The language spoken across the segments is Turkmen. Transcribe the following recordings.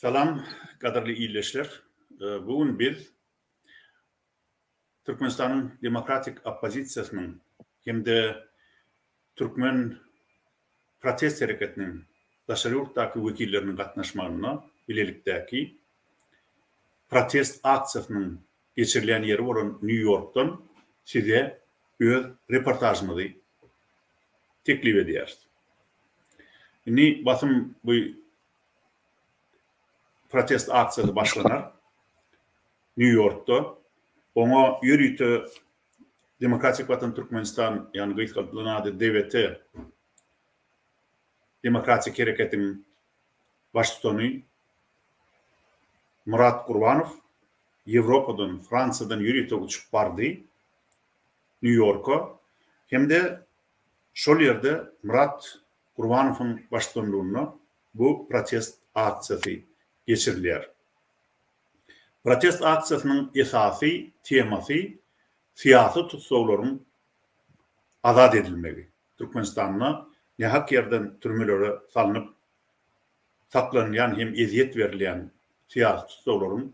Salam, kadarlı iyileşler. Bugün biz Türkmenistan'ın demokratik opozisiyasının hem de Türkmen protest hareketinin Daşarıurt'taki vekillerinin katnaşmalarına birlikteki protest aksiyasının geçirilen yeri olan New York'tan size öz reportajımızı teklif ediyoruz. Şimdi basın bu protest aksiyası başlanar New York'ta. Ona yürütü Demokratik Vatan Türkmenistan yani gıyıtkalınadı devleti Demokratik Hareket'in baştutanı Murat Kurbanov Avrupa'dan, Fransa'dan yürütü uçup vardı New York'a. Hem de şol yerde Murat Kurbanov'un baştutanlığına bu protest aksiyası geçirilir. Protest aksiyasının esası, teması siyasi tutsakların azad edilmeli. Türkmenistan'na ne hak yerden türmelere salınıp saklanan hem eziyet verilen siyasi tutsakların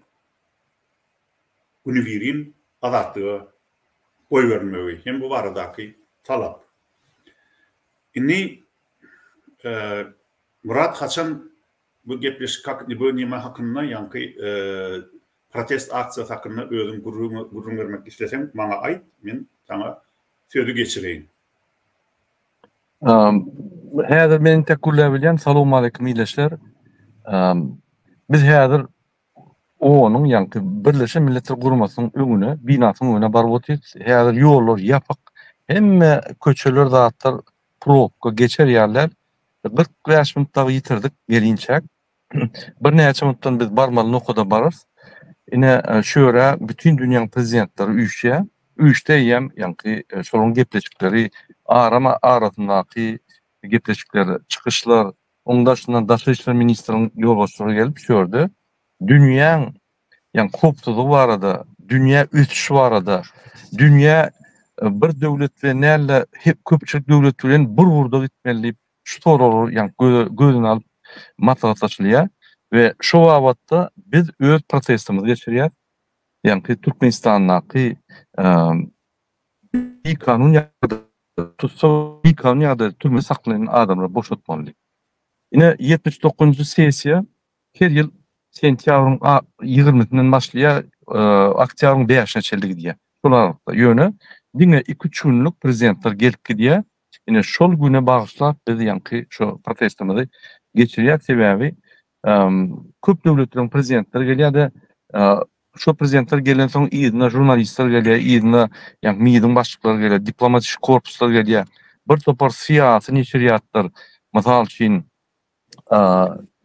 günüvirin azadlığı koy verilmeli. Hem bu aradaki talap. Inni Murat Haçan bu gepleşik bu nime hakkında yankı protest aksiyası hakkında özüm gurur vermek istesem bana ait, men sana sözü geçireyim. Häzir meni tekkürler bilen salamu aleykum iýleşler. Biz häzir onuň ýanky Birleşen Milletler Guramasynyň öňüne, binasynyň öňüne baryp oturýarys. Häzir ýollar ýapyk. Hemme köçeler zatlar probka geçer ýerler 45 minutda ýitirdik gelinçek. Bir näçe minutdan biz barmaly nokada barys. Ine şöyle bütün dünyanın prezidentleri üçte ýem ýanky şolaryň gepleşikleri arasyndaky gepleşikleri çykyşlar oňdaşyndan daşy işler ministriniň ýolbaşçylygy gelip şördü. Dünýäň ýani koptugy barada, dünýä ötüşi barada, dünýä bir döwlet we näle köpçülik döwlet bilen bir wurda gitmeli şu soralar ýani gözüne alyp maslahatlaşylýar. Ve şu wagtda biz öz protestimizi geçirýär. Ýani Türkmenistan'daky bir kanun bir kanun ýa-da türme saklanan adamları boşaltmaly. Ine 79-njy sessiýa her ýyl sentýabryň 20-sinden başlaýar, oktýabryň 5-ine çeldi diýär. Şol aralykda ýöne diňe 2-3 günlük prezidentler gelip gidýär. Ine şol güne bagyşlap biz ýani şu protestimizi geçirýär. Sebäbi köp döwletleriň prezidentleri gelýär-de şu prezidentler gelen soň ýygyna jurnalistler gelýär, ýygyna ýani MİDiň başlyklary gelýär, diplomatik korpuslar gelýär. Bir topar siýasy neşriýatlar, mysal üçin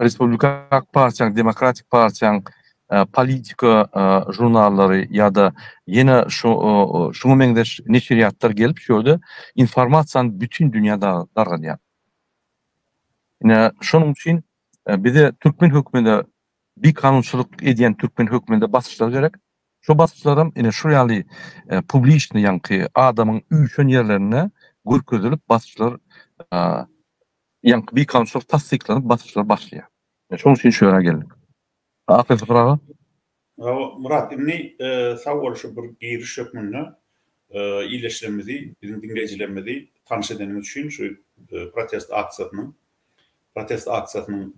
Respublikak partiýaň, Demokratik partiýaň politika jurnallary ýa-da ýene şuňa meňdeş neşriýatlar gelip şöyle informasiýany bütün dünýäde dargalýar. Ine şonuň üçin bize Türkmen höküminde bir kanunçylyk edýän Türkmen höküminde basışlar gerek. Şu basışlarym ine şu ýaly publiçny ýanky adamyň üýşen ýerlerine görkezilip basışlar ýanky bir kanunçylyk tasdiklanyp basışlar başlaýar. Şonuň üçin şöyle geldik. Ahir soragy. Murat, inni sag bolşy bir giriş hökmünde iýleşlerimizi, bizim dinleýijilerimizi tanış edenim üçin şu protest aksiyasının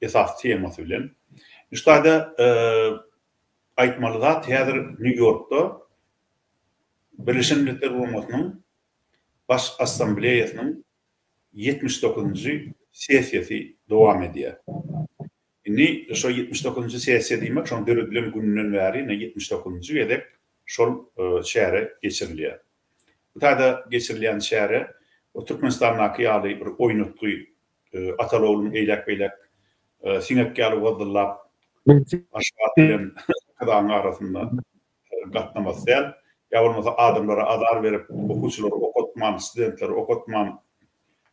esas teması bilen. Şurada aýtmaly zat häzir New York'ta Birleşen Milletler Guramasynyň baş assambleýasynyň 79-njy sessiýasy dowam edýär. Indi şo 79-njy sessiýa diýmek, şoň döredilen günden bäri 79-njy gedek şol şähere geçirilýär. Bu taýda geçirilýän şähere o Türkmenistan'daky ýaly bir oýnutgy Atalowluň eýlek-beýlek siňekkä alyp aşgaat bilen kadaň arasynda gatnamasy ýa bolmasa adamlara azar berip okuwçylary okutman, studentleri okutman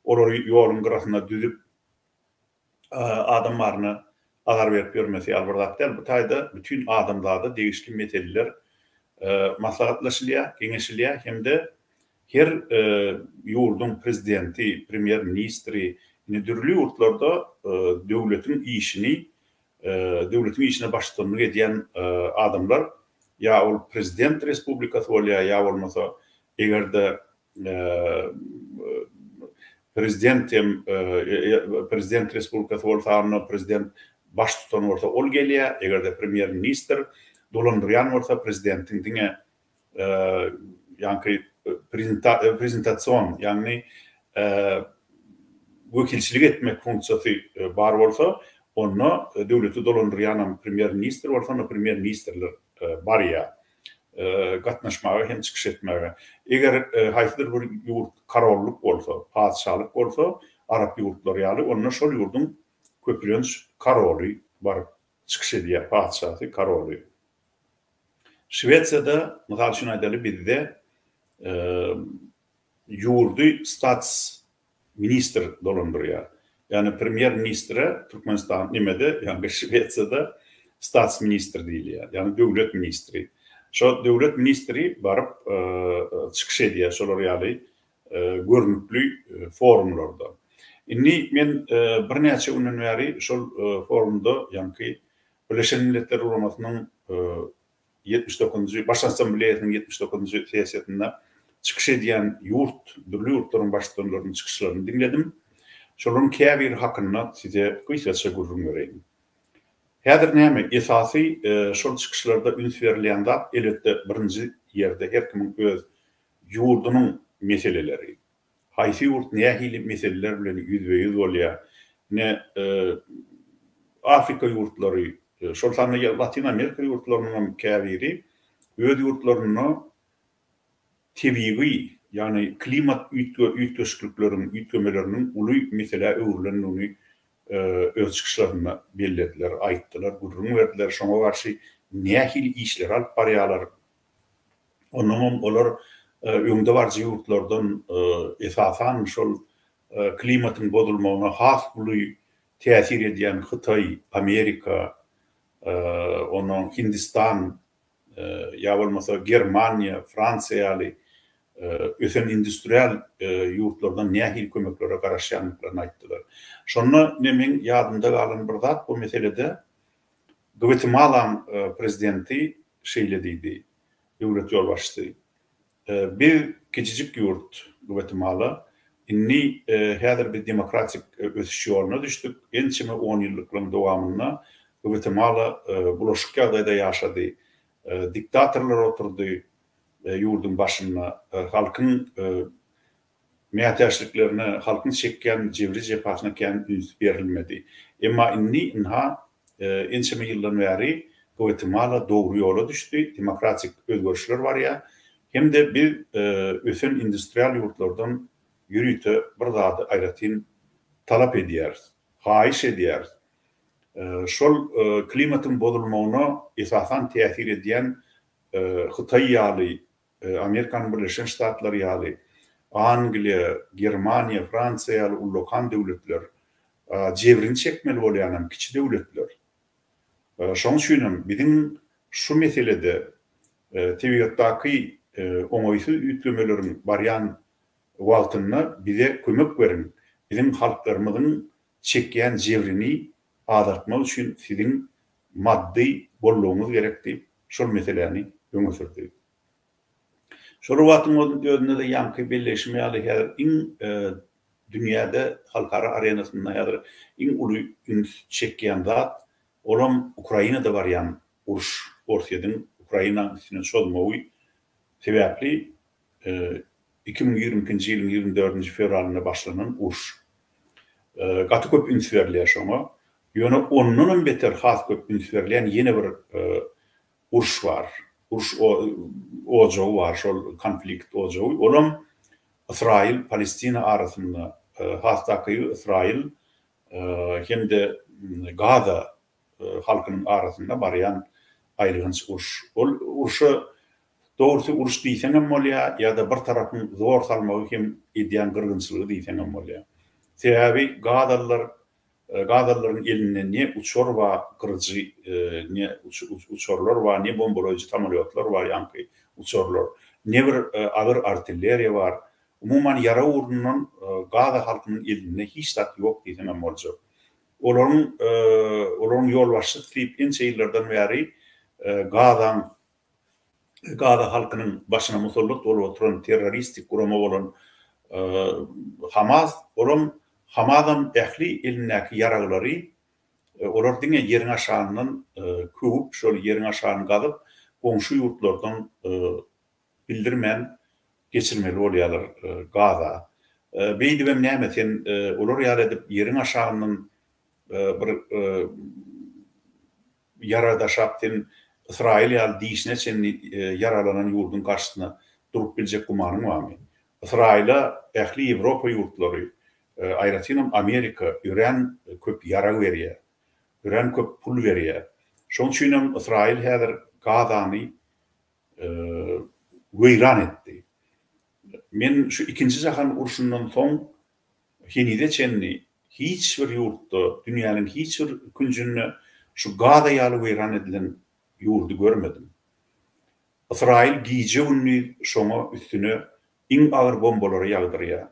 olary ýoluň gyrasynda düzüp adamlaryny azar berip ýörmesi alberdatlar. Bu taýda bütün adamlarda degişli meseleler maslahatlaşylýar, geňeşilýär hem-de her ýurdun prezidenti, premier ministri, türlü ýurtlarda döwletiň işini devletin işine başçılık eden adamlar ya ol prezident respublikası bolýa ya bolmasa egerde prezident respublikası bolsa prezident baş tutan bolsa ol gelýär, egerde premier minister dolandyrýan bolsa prezidentin diňe ýani prezentasyon ýani wekilçilik etmek funksiyasy bar bolsa onu devleti dolandıryan premier minister bolsa premier ministerler barya gatnaşmaga hem çıkış etmege. Eger haýsydyr bir ýurt kararlılık bolsa, padşahlyk bolsa, Arap ýurtlary ýaly onu şol ýurdun köpülenç karaly bar çıkış edýär, padşahy karaly. Şwetsiýada mysal şunu aýdaly bizde ýurdy stats minister dolandırýar. Yani premier ministre Türkmenistan nimede yani Şwetsiýada stats minister diýilýär. Yani döwlet ministri. Şo döwlet ministri barıp çıkış edýär şolar ýaly görnükli forumlarda. Inni men bir näçe günden bäri şol forumda ýani Birleşen Milletler Guramasynyň 79-njy Baş Assambleýasynyň 79-njy sessiýasynda çıkış edýän dürli ýurtlaryň başçylarynyň çıkışlaryny dinledim. Şolun käbir hakkında size kıysaça gurrun göreyim. Häzir näme esasy şol çıkışlarda üns berilýände elbetde birinji ýerde her kimin öz ýurdunyň meseleleri. Haýsy ýurt nähili meseleler bilen ýüzbe-ýüz bolýar. Ne Afrika ýurtlary, şol sany Latin Amerika ýurtlarynyň käbiri öz ýurtlaryny tebii yani klimat ütköşlüklerinin, ütkömelerinin uly mesele öwrülenini öz çıkışlarına belirlediler, aýtdylar, gurrun berdiler. Şoňa garşy nähili işler alyp barýarlar. Onuň olar öňde barjy ýurtlardan esasan şol klimatyň bozulmagyna has uly täsir edýän Hytaý, Amerika, onuň Hindistan, ýa bolmasa Germaniýa, Fransiýa ýaly ösen industrial ýurtlardan nähili kömeklere garaşýanlyklaryny aýtdylar. Şonu men ýadymda galan bir zat bu meselede Guatemala prezidenti şeýle diýdi, döwlet ýolbaşçysy. Bir kiçijik ýurt Guatemala, inni häzir bir demokratik ösüş ýoluna düşdük. Ençime 10 ýyllyklaryň dowamynda Guatemala bulaşyk ýagdaýda ýaşady. Diktatorlar oturdy ýurdun başyna, halkyň mätäçliklerini, halkyň çekýän jebri jepasyna kän üns berilmedi. Emma inni ençime ýyldan bäri Guatemala dogry ýola düşdi, demokratik özgörüşler barýar. Hem de bir ösen industrial ýurtlardan ýürüte bir zady aýratyn talap edýär, haýyş edýär. Şol klimatyň bozulmagyna esasan täsir edýän Hytaý ýaly, Amerikanyň Birleşen Ştatlary ýaly, Angliýa, Germaniýa, Fransiýa ýaly ulokan döwletler jebrini çekmeli bolýan kiçi döwletler. Şoň üçin biziň şu meselede tebigatdaky oňoýsuz ütgemelerin barýan wagtyna bize kömek berin. Biziň halklarymyzyň çekýän jebrini azaltmak üçin siziň maddi bollugyňyz gerek diýip şol meseleni öňe sürdi. Şol wagtyň özünde de ýanky belleşme ýaly dünýäde halkara arenasynda ýa-da uly üns çekýän zat olam Ukrainada barýan uruş, Orsiýadyň Ukraina üstüne çolmagy sebäpli 2020-nji ýylyň 24-nji fevralyna başlanan uruş. Gaty köp üns berilýär şoňa. Ýöne ondan beter has köp üns berilýän ýene bir uruş bar. Uruş ojagy bar, şol konflikt ojagy. Olam Israil, Palestina arasynda hastaky Israil hem de Gaza halkynyň arasynda barýan aýrylgyç uruş. Ol uruşa doğrusu uruş diýsen hem bolýar, ýa-da bir tarapyň zor salmagy hem edýän gyrgynçylygy diýsen hem bolýar. Sebäbi Gadallaryň eline ne uçor wa kırıcı ne uçorlar wa ne bombalayıcı tamolyotlar var ýanky uçorlar. Ne bir agyr artilleriýa var. Umuman yara urundan Gada halkynyň eline hiç tat ýok diýsem hem boljak. Olaryň ýolbaşçylyk diýip ençe ýyllardan bäri Gaza halkynyň başyna musallat bolup oturan terroristik gurama bolan Hamas, Hamas'dan ähli elindäki ýaraglary olar diňe ýeriň aşagynyň köwüp şol ýeriň aşagyny galyp goňşy ýurtlardan bildirmän geçirmeli bolýarlar Gaza. Beýdibem näme sen olar ýar edip ýeriň aşagynyň bir yaradaşaptyn İsrail ýaly diýişine sen yaralanan ýurdun garşysyna durup biljek gumanyň barmy? İsrail'a ähli Ýewropa ýurtlary, aýratynam Amerika, Iran köp ýarag berýär. Iran köp pul berýär. Şoň üçin İsrail häzir Gazany weýran etdi. Men şu ikinji jahan uruşundan soň henide çenni hiç bir ýurtda, dünýäniň hiç bir künjünde şu Gaza ýaly weýran edilen ýurdu görmedim. İsrail giýje ünni şoňa üstüne iň agyr bombalary ýagdyrýar.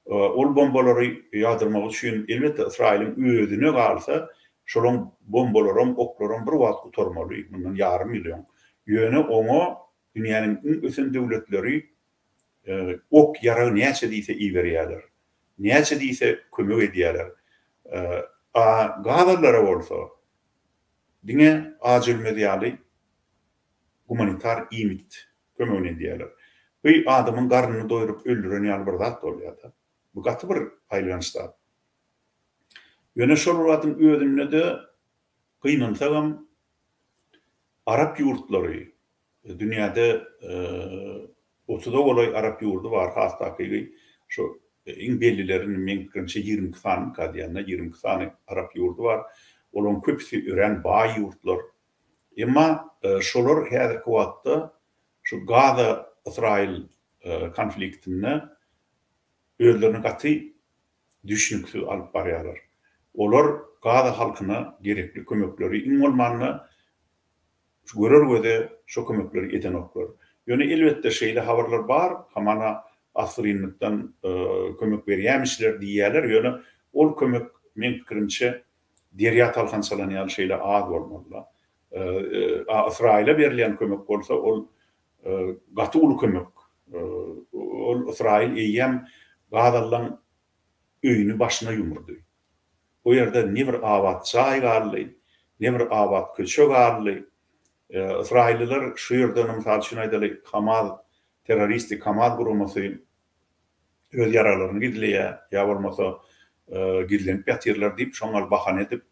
Ol bombalary ýagdyrmak üçin elbetde İsrail'in özüne galsa şolaň bombalarym, oklarym bir wagt gutarmaly, bundan ýarym milyon. Ýöne oňa dünýäniň iň ösen döwletleri ok ýarag näçe diýse iýberýärler. Näçe diýse kömek edýärler. Gazalara bolsa diňe ajyl medialy humanitar iýmit kömegini edýärler. Bu adamyň garnyny doýurup öldüren ýaly bir zat bolýar. Bu gaty bir aýlançda. Ýöne şol wagtyň özünde de gynansaňam Arap ýurtlary dünýäde 30 golay Arap ýurdu bar, hasaky şu iň bellilerini men pikirçe 20 sany kadýanda 20 sany Arap ýurdu bar. Olaryň köpüsi ören baý ýurtlar. Emma şolar häzirki wagtda şu Gaza İsrail konfliktine özlerini gaty düşnüksiz alyp barýarlar. Olar Gaza halkyna gerekli kömekleri iň bolmanyny şu görer göze şu kömekleri eden oklar. Ýöne elbetde şeýle habarlar bar, hamana asrynlykdan kömek berýärmişler diýýärler. Ýöne ol kömek men pikirimçe derýa talkançalan ýaly şeýle az bolmaly. İsrail'e berilen kömek bolsa ol gaty uly kömek. Ol İsrail eýýem Gazalyň öýüni başyna ýumurdy. O ýerde ne bir awat çaý garly, ne bir awat köçe garly. İsrailliler şu ýerden mysal üçin aýdaly Hamas terroristik Hamas gurumasy öz yaralaryny gidilýär, ýa bolmasa gidilenip ýatyrlar diýip şoňa bahane edip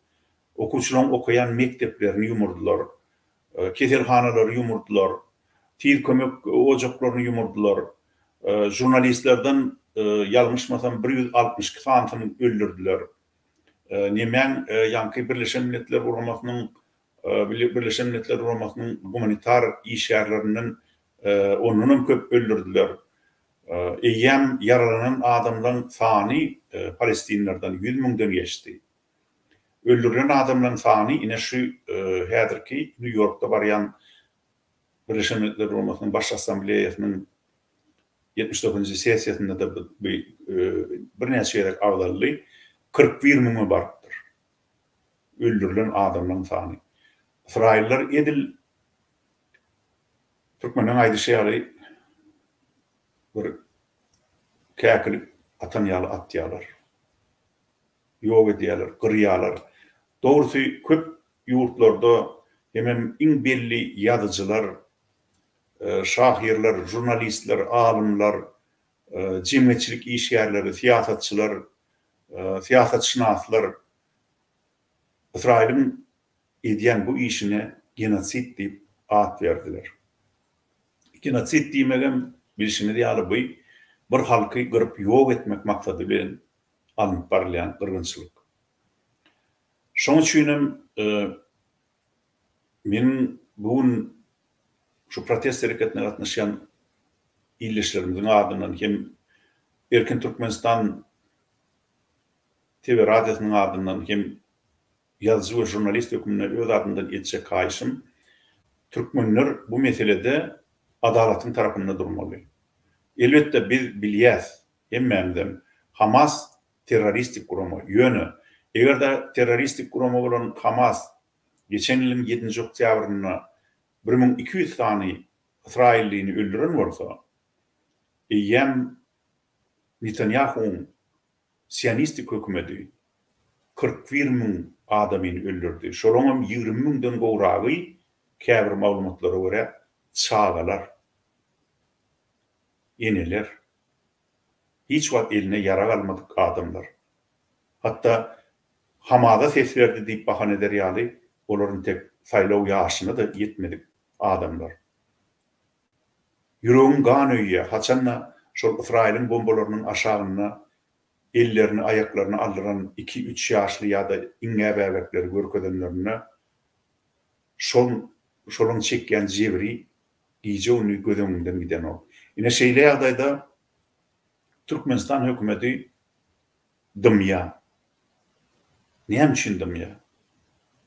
okuwçylaryň okuyan mekteplerini ýumurdylar. Keselhanalary ýumurdylar. Tir kömek ojaklaryny ýumurdylar. Jurnalistlerden ýalňyşmasam 162 sanyny öldürdiler. Nemen ýanky Birleşen Milletler Guramasynyň humanitar işgärlerinden onunun köp öldürdüler. Eýýem yaralanan adamlaryň sany Palestinlerden 100 000'den geçti. Öldürülen adamlaryň sany ine şu häzirki New York'ta barýan Birleşen Milletler Guramasynyň baş assambleýasynyň 79-njy sessiýasynda da bir näçe ýerek awdally 41 000 bardyr. Öldürülen adamlaryň sany. İsrailler edil Türkmeniň aýdyşy bir käkilip atan ýaly atýarlar. Ýok edýärler, gyrýarlar. Dogrusy köp ýurtlarda hemem iň belli ýazyjylar, şahirler, jurnalistler, alymlar, jemgyýetçilik işgärleri, siýasatçylar, siýasatşynaslar İsrail'in edýän bu işine genosit diýip at berdiler. Genosit diýmegem bilişini ýaly bu bir halky gyryp ýok etmek maksady bilen alyp barylýan gyrgynçylyk. Şoň üçin men bugun şu protest hereketine gatnaşan illeşlerimizin adından hem Erkin Türkmenistan TV radyosynyň adından hem yazıcı ve jurnalist hükümüne öz adından etçe kayışım, Türkmenler bu meselede adalatın tarafında durmalı. Elbette biz bilyäs, emmemdem Hamas terroristik gurama ýöne Eger da teröristik gurama bolan Hamas geçen ýylyň 7-nji oktýabryna 1200 tany İsrailliğini öldüren bolsa, eýem Netanyahu'nun Siyonistlik hökümeti 41.000 adamyny öldürdi. Şolaňam 20.000-den gowragy käbir maglumatlara görä çağalar, eneler, hiç wagt eline yara galmadyk adamlar. Hatta Hamada ses verdi diýip bahan eder ýaly, olaryň tek saýlaw ýaşyna da ýetmedik adamlar. Yüreğim gan öýýär, haçanna şol İsrail'in bombalarynyň aşagyna ellerini, ayaklarını aldıran 2-3 ýaşly ýa-da iňe bäbekleri görkedenlerine şolun çekýän jebri iýje ony gödüňinden giden ol. Ine şeýle ýagdaýda Türkmenistan hökümeti dymýa. Näme üçin dymýa?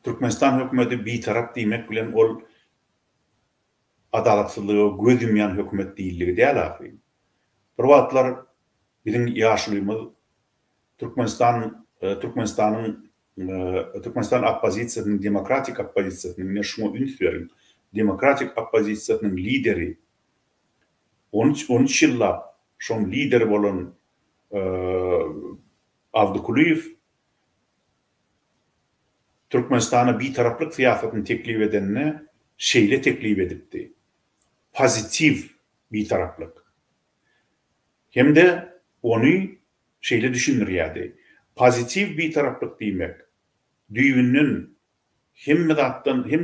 Türkmenistan hökümeti bitarap diýmek bilen ol adalatsyzlygy gözümýän hökümet diýilligi däl ahly. Bir wagtlar bizim ýaşlymyz Türkmenistan oppozisiýasynyň, demokratik oppozisiýasynyň, şoňa ünsürin, demokratik oppozisiýasynyň lideri 13 ýyllap şoň lideri bolan Abdukuliyev Türkmenistana bitaraplyk siýasatyny teklip edenine şeýle teklip edipdi. Pozitiv bitaraplyk. Hem de onu şeýle düşünürýärdi. Pozitiv bitaraplyk diýmek, düýbünnün hemme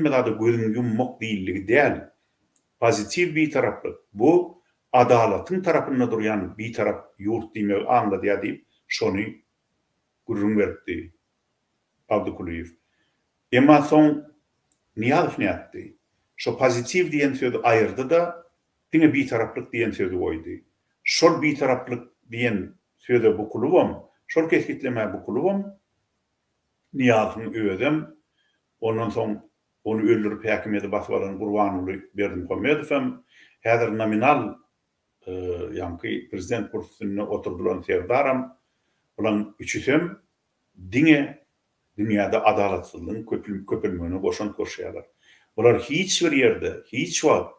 zada gözüň yummak diýilligi däl. Pozitiv bitaraplyk bu adalatyň tarapynda durýan bitarap ýurt diýmek anlady diýip şonu gurrun berdi Abdukuliyev. Emma soň Niyazov näetdi? Şo pozitiv diýen sözi aýyrdy da diňe bitaraplyk diýen sözi goýdy. Şol bitaraplyk diýen söze bukulubam, şol kesgitleme bukulubam, Niyazowyň öýdem, ondan soň onu öldürüp häkimeti basyp alan Gurbanoğlu Berdimuhammedow hem häzir nominal ýa-ni prezident kursyna oturdulan serdaram, bulan üçüsem dünyada adalatsyzlygyň köpelmegine goşan koşýarlar. Bular hiç bir ýerde, hiç wagt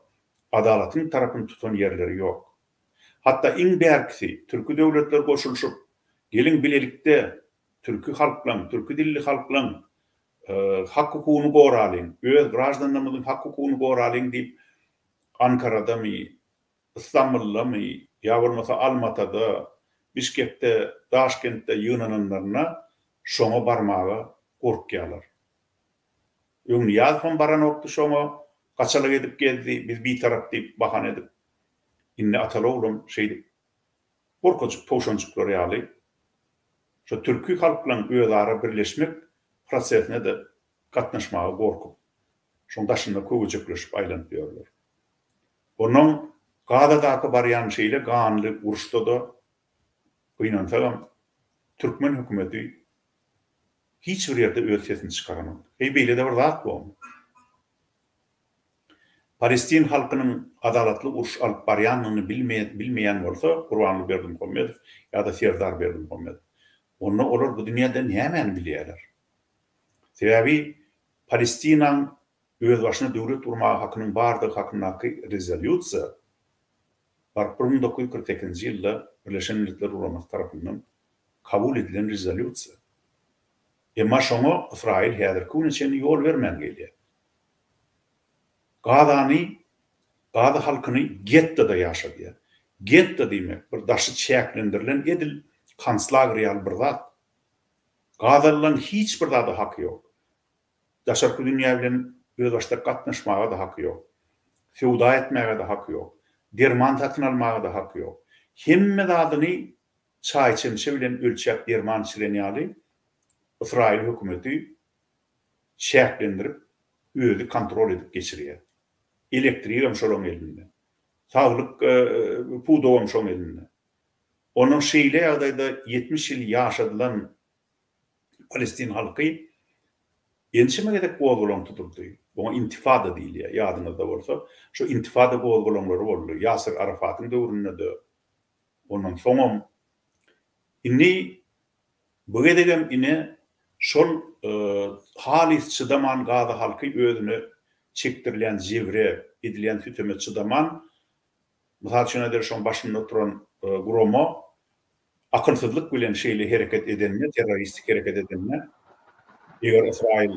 adalatyň tarapyny tutan ýerleri ýok. Hatta iň bärkisi türkü döwletler goşulşyp, gelin bilelikde türkü halklaň, türkü dilli halklaň hak hukukyny goralyň, öz graždanlarymyzyň hak hukukyny goralyň diýip Ankara'da İstanbul'da ýa bolmasa Almatada, Bişkekde, Daşkentde ýynananlaryna şoňa barmaga gorkýarlar. Öňni ýazpam baran okdy şoňa gaçalyk edip geldi, biz bir tarap diýip bahan edip inne atalowlum şeýdi. Gorkunç toşançyklar ýaly. Şo türkü halklaň özara birleşmek prosesine de gatnaşmaga gorkup, şondaşynda köwüjekleşip aýlanyp ýörler. Onuň Gadadaky barýan şeýle ganly uruşda da gynansalam Türkmen hökümeti hiç bir ýerde öz sesini çykaran. Beýle de bir zat bu. Palestin halkynyň adalatly uruş alyp barýanyny bilmeýän bolsa, Gurbanoğlu Berdimuhammedow ýa-da Serdar Berdimuhammedow, onu olar bu dünýäde näme bilýärler? Sebebi Palestinaň öz başyna döwlet durmagy hakynyň bardygy hakyndaky rezolýusiýa 1948-nji ýylda Birleşen Milletler Guramasy tarapyndan kabul edilen rezolýusiýa. Emma şoňa İsrail häzirki günçe ýol bermän gelýär. Gaza halkyny gettoda ýaşadýar. Getto diýmek bir daşy çäklendirilen edil konslager bir zat. Gazalyň hiç bir zada haky ýok. Daşarky dünýä bilen öz başda gatnaşmaga da haky ýok. Sewda etmäge de haky ýok. Derman satyn almaga da haky ýok. Hemme zadyny çaý içimçe bilen ölçäp derman içilen ýaly İsrail hökümeti şäklendirip özü kontrol edip geçirýär. Elektrik hem şolaň elinde. Saglyk pudo hem şolaň elinde. Onuň şeýle ýagdaýda 70 ýyl ýaşadylan Palestin halky ençeme gedek gowgulaň tutuldy. Bu intifada diýilýär, ýadyňyzda bolsa, şu intifada gowgulaňlary boldy. Yasir Arafatyň döwründe de. Ondan soňam inni bu gedegem ine şol halis çıdaman gaza halkı özünü çektirilen jewre edilen hükümet çıdaman misal üçin eder şoň başynda oturan Gromo akılsızlık bilen şeýle hereket edenine, teröristik hereket edenine eger İsrail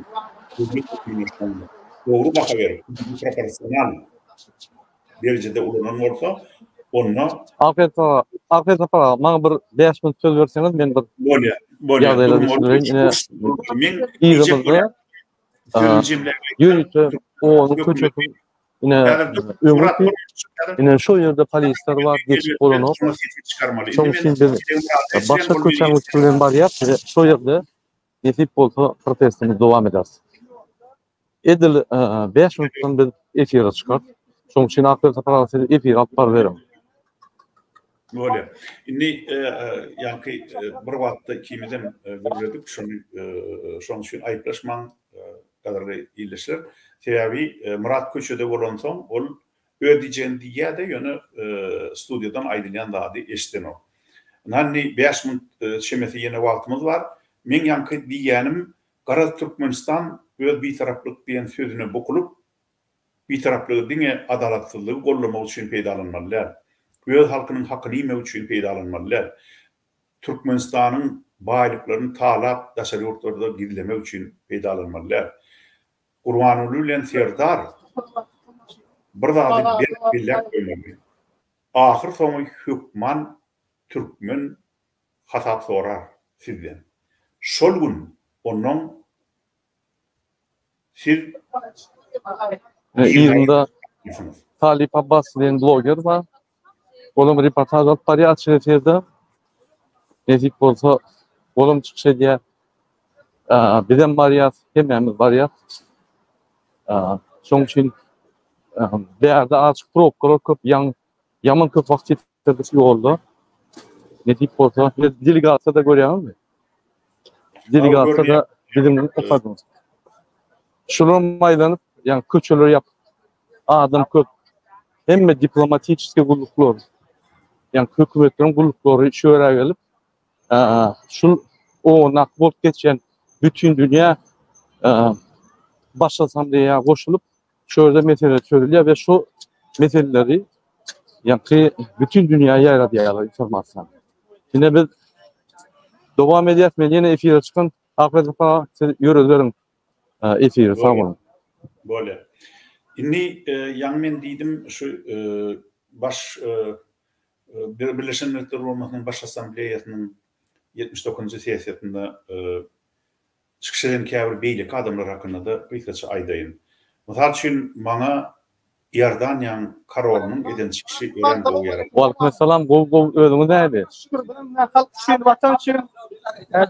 doğru baka verir. Proporsional derecede ulanan bolsa onu Afet para maňa bir 5 minut söz berseňiz men bir ýagdaýlar düşünýän ýürüýte onu köçüp ine şo ýerde polisler bar geçip bolanyp şoň üçin başga köçäňizler barýar şo ýerde ýetip bolsa protestimiz dowam eder. Edil 5 minutdan bir efire çykar. Şoň üçin aktyr taparasy efir alyp bar berim. Böyle. Indi yani bir wagtda ikimizden görüldük. Şoň üçin aýplaşmaň kadarly ýylyşlar. Sebebi Murat köçede bolan soň ol ödijen diýýärde ýöne studiýadan aýdylýan zady eşden o. Nanny 5 minut şemeti ýene wagtymyz bar. Men ýanky diýänim Garaz Türkmenistan öz bitaraplyk diýen sözüne bokulyp bitaraplygy diňe adalatsyzlygy gollamak üçin peýdalanmalylar. Öz halkynyň hakyny ýeme üçin peýdalanmalylar. Türkmenistanyň baýlyklaryny talap daşary ýurtlarda gizlemek üçin peýdalanmalylar. Gurbanuly bilen Serdar bir zady birlik öýmeli. Ahir soňy hükman Türkmen hasap sorar sizden. Şol gün onuň siz ýylda Talip Abbas diýen bloger bar. Olam reportaj alyp barýar şeýlerde. Nezip bolsa olam çykşy diýär. Bizem barýar, hemmemiz barýar. Şoň üçin bäde açyk probkalar köp, ýaman köp wagt ýetdi ýolda. Nezip bolsa delegasiýada görýärmi? Delegasiýada bizimden okadym. Şular maýlanyp, ýani köçeler ýap. Adam köp. Hemme diplomatik gulluklar. Yani hökümetlerin gullukları şöyle gelip şu o nakbot geçen bütün dünya baş asambleye koşulup şöyle mesele söylüyor ve şu meseleleri yani bütün dünyaya yayarlar informasyon. Yine biz devam edeceğiz. Yine efire çıkan Afet Para yürüdülerim efire sağ olun. Böyle. Inni yan men diýdim şu baş Birleşen Milletler Guramasynyň baş assambleýasynyň 79-njy sessiýasynda çykyş eden käbir beýlik adamlar hakynda da birkaç aýdaýyn. Mysal üçin maňa Iordaniýanyň karolunyň eden çykyşy ören bolýar. Waleyküm selam. Gol özüňiz näde? Şükür bilen halk üçin watan üçin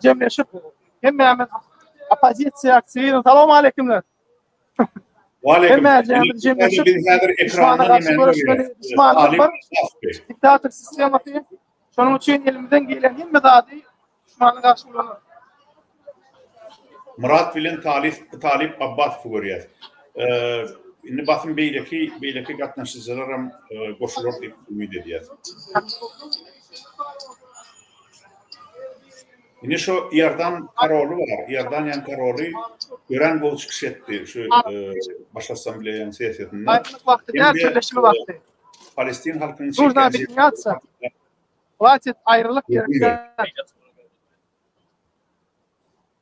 jemleşip hemme opozisiýa aksiýasyny salam alekümler. Waleyküm. Biz häzir ekranda diktatör sistemi var. Şonuň üçin elimizden gelen hemme zady düşmanyň garşylaryna. Murat bilen Talip Abbas görýär. Indi basym beýleki gatnaşyjylar hem goşular diýip ümid edýär. Indi şu Iordan karolu var. Iordaniýanyň karoly gören bol çykyş etdi şu baş assambleýanyň sessiýasynda. Aýtlyk wagty däl, birleşme wagty. Palestin halkynyň Burada bir ýatsa. Wagty aýrylyk ýerinde.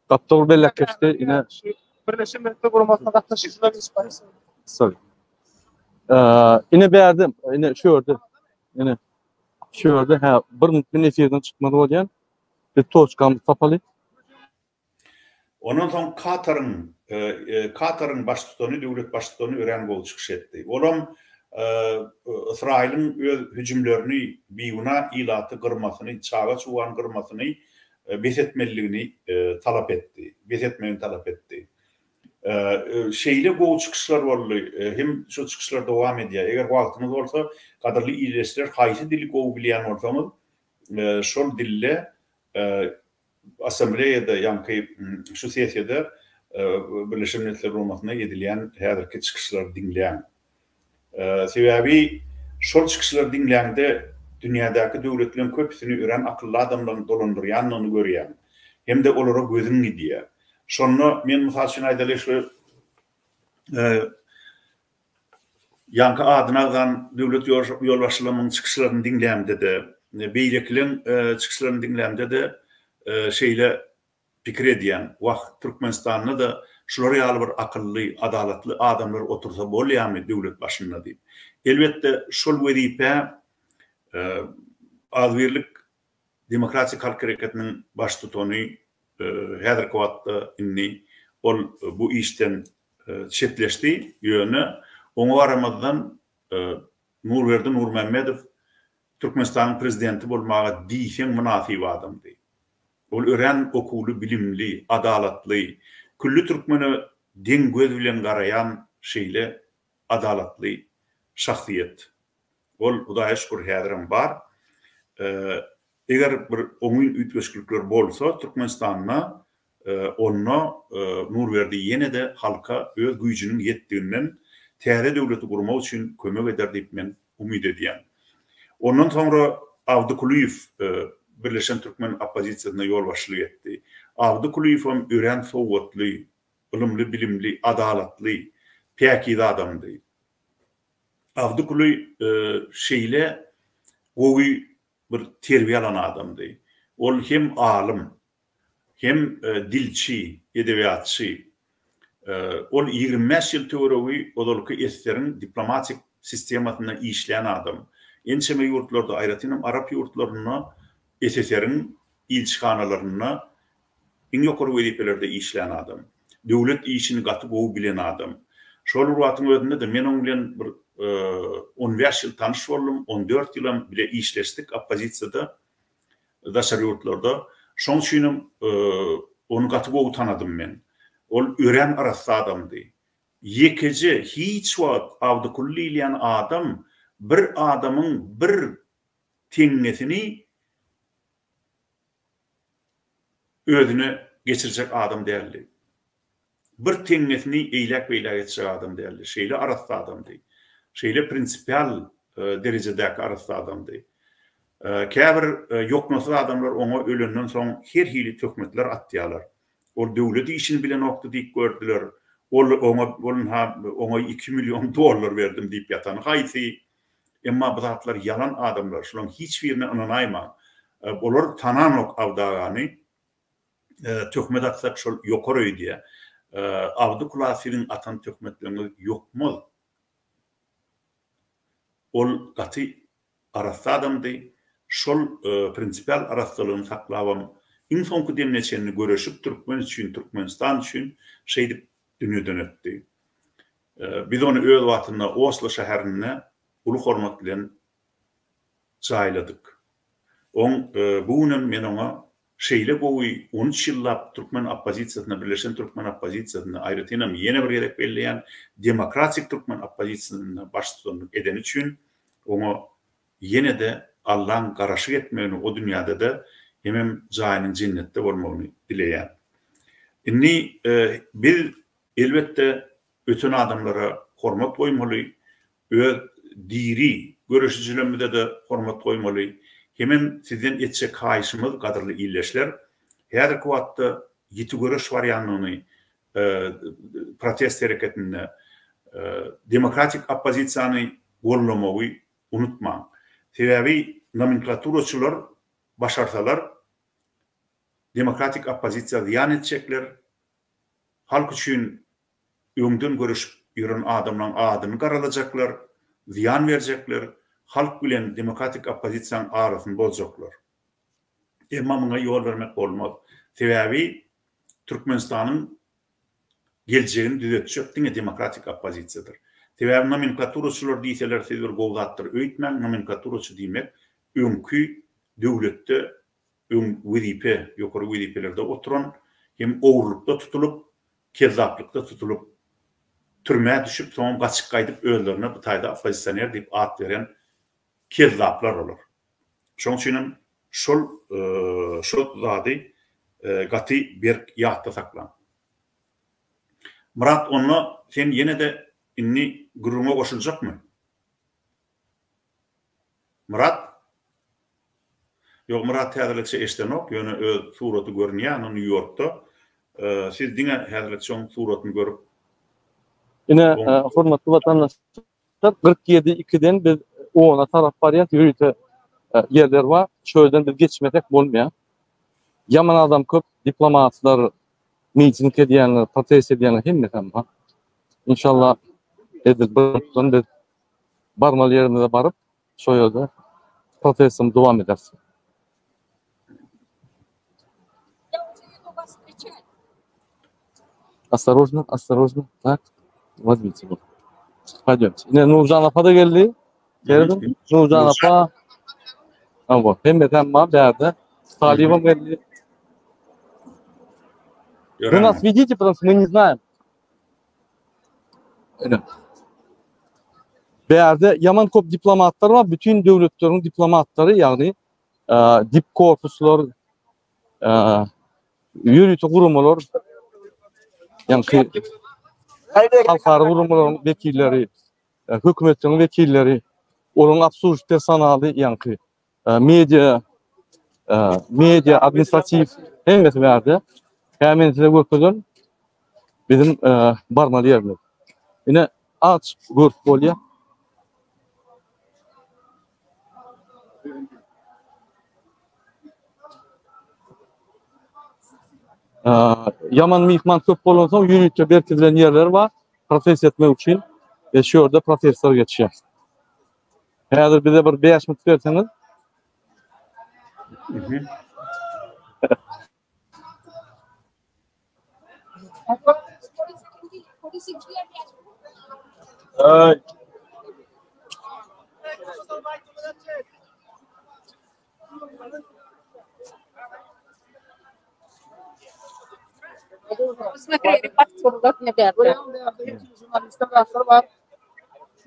Kaptor bellek geçti yine Birleşme Milletler Guramasyna gatnaşyjylar ispaýsy. sorry. Yine beğendim. Yine şu yerde ha bir minut efirden çıkmadı bolýan. Bir toçkam tapaly. Ondan soň Katar'ın baş tutany, döwlet baş tutany ören bol çykyş etdi. Olam İsrail'in öz hüjümlerini biýuna ilaty gyrmasyny, çaga çuwan gyrmasyny besetmeligini talap etdi. Besetmegini talap etdi. Şeýle gow çykyşlar boldy. Hem şu çykyşlar dowam edýär. Eger wagtymyz bolsa, gaderli ýerleşler haýsy dili gow bilýän bolsaňyz, şol dille assambleýada ýanky şu sessiýada Birleşen Milletler Guramasyna edilýän häzirki çykyşlar diňleýän. Sebebi şol çykyşlar diňleýände dünýädäki döwletlerin köpsini ören akylly adamlaryň dolandyrýanlygyny görýän. Hem de olara gözüň gidýär. Şonu men mysal üçin aýdaly şu yankı adynazdan döwlet ýolbaşçylygymyň çykyşlaryny dinlämde de, beýlekliň çykyşlaryny dinlämde de şeýle pikir edýän, wagt Türkmenistanyny da şolary ýaly bir akylly, adalatly adamlar otursa bolýarmy döwlet başynda diýip. Elbetde şol wezipe azbirlik demokratik halk hareketinin baş tutany häzirki wagtda inni ol bu işten çetleşdi ýöne oňa baramazdan Nurberdi Nurmammedow Türkmenistanyň prezidenti bolmaga diýsen münasib adamdy. Ol ören okuly, bilimli, adalatly, külli türkmeni deň göz bilen garayan şeýle adalatly şahsiýet. Ol Hudaýa şükür häzirim bar. Eger bir oňun ütgeşlikler bolsa Türkmenistanyna onu Nurberdi ýene-de halka öz güýjüniň ýetdiginden täze döwleti gurmak üçin kömek eder diýip men umyt edýän. Ondan sonra Awdukuliýew Birleşen Türkmen Opozisiýasyna ýolbaşçylyk etdi. Awdukuliýew hem ören sowgatly, ilmli, bilimli, adalatly, päkiz adamdy. Awdukuliýew şeýle gowy bir terbiýe alan adamdy. Ol hem alim, hem dilçi, edebiýatçy. Ol 25 ýyl töweregi odolky eslerin diplomatik sistemasyna işleyen adam. Ençeme ýurtlarda, aýratynam Arap ýurtlaryna, SSR-in ilçixanalaryna iň ýokary wezipelerde işleyen adam. Döwlet işini gaty gowy bilen adam. Şol wagtyň özünde de men oň bilen bir 15 ýyl tanış boldum, 14 ýyl bile işleşdik opozisiýada, daşary ýurtlarda. Şoň üçin onu gaty gowy tanadym men. Ol ören arasy adamdy. Ýekece hiç wagt Awdukuliýew adam bir adamyň bir teňnesini özüne geçirecek adam değerli. Bir teňnesini eýlek-beýlek geçirecek adam değerli. Şeýle arasy adamdy. Şeýle prinsipial derejedäki arasy adamdy. Käbir ýoknasy adamlar oňa ölenden soň her hili töhmetler atýarlar. Ol döwlet işini bilen okdy diýip gördüler. Ol oňa 2 milyon dollar berdim diýip ýatan haýsy. Emma bu zatlar yalan adamlar. Şolaryň hiç birine inanaýma. Olar tananok awdagany töhmet atsak şol ýokary diýe. Awdukuliýewiň atan töhmetlerini ýokmaz. Ol gaty arasy adamdy. Şol prinsipial arasylygyny saklawam. Iň soňky demleçeni göreşip Türkmen üçin, Türkmenistan üçin şeýdip dünýeden ötdi. Biz onu öz watyna Oslo şäherine uly hormat bilen jaýladyk. Bu günden men oňa şeýle gowy 13 ýyllap Türkmen opozisiýasyna, Birleşen Türkmen opozisiýasyna aýratynam ýene bir gerek belleýän demokratik Türkmen opozisiýasyna baş tutanlyk eden üçin oňa ýene-de Allah'ın garaşyk etmegini o dünýäde de hemem jaýynyň jennetde bolmagyny dileýän. Inni bir elbetde öten adamlara hormat goýmaly, öz diri görüşçilerimizde de hormat goýmaly. Hemen sizden etçek haýyşymyz gadyrly illeşler. Häzirki wagtda ýeti görüş barýanlygyny protest hereketinde demokratik opozisiýany gollamagy unutmaň. Sebebi nomenklaturaçylar başarsalar demokratik opozisiýa ziyan etjekler. Halk üçin öňden görüşip ýören adamlaryň adyny garalajaklar, ziyan berjekler. Halk bilen demokratik opozisiýanyň arasyny bozajaklar. Emma muňa ýol bermek bolmaz. Sebebi Türkmenistanyň geljegini düzeltjek diňe demokratik opozisiýadyr. Sebebi nomenklaturaçylar diýseler siz bir gowgatdyr. Öýtmäň nomenklaturaçy diýmek öňkü döwletde wezipe, ýokary wezipelerde oturan hem owrulukda tutulup, kezaplykda tutulup, türmäge düşüp, soň gaçyk gaýdyp özlerine bu taýda opozisiýoner diýip at beren kezzaplar olur. Şoň üçin şol zady gaty bir ýatda saklan. Murat onu sen ýene-de inni guruma goşuljakmy? Murat? Ýok, Murat häzirlikçe eşdenok, ýöne öz suraty görünýär New Yorkda. siz diňe häzirki şoň suratyny görüp Ine hormatly vatandaşlar 47-2'den biz ona taraf variant yürüte yerler var. Şöyle biz geçmemek bolmaýar. Yaman adam köp, diplomatlar, miting edýänler, protest edýänler hemme var. İnşallah edil biz barmaly yerine barıp şo ýerde protestim dowam edersin. Осторожно, осторожно. Так, возьмите его. Пойдемте. Nurcan Apa da geldi. Geldim. Nurcan Apa. Вот. Hem var derdi. Talibim geldi. Вы нас ведите, потому что мы не знаем. Berde yaman kop diplomatlar var. Bütün devletlerin diplomatları yani dip korpuslar, yürütü kurumlar, yani halkara kurumların vekilleri, hükümetin vekilleri, onun absürt personeli yani medya administratif hemmet verdi. Hemen size götürdüm. Bizim barmalı yerler. Yine aç gör bolya. Yaman mihman köp bolansa yürütüp berkilen yerler var. Protest etmek için şu orada protestler geçiyor. Häzir bize bir 5 minut berseniz.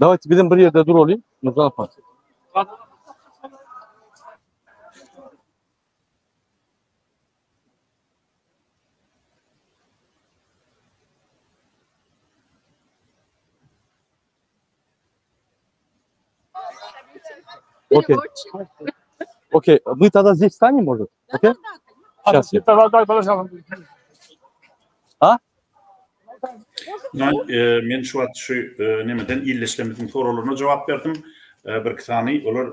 Давайте bizim bir yerde dur olayım. Nurcan Apa. Окей. Окей. Мы тогда здесь встанем, может? Окей? Сейчас. А? Men şu wagt şu nemeden illeşlemediň soralaryna jogap berdim. Bir kisany olar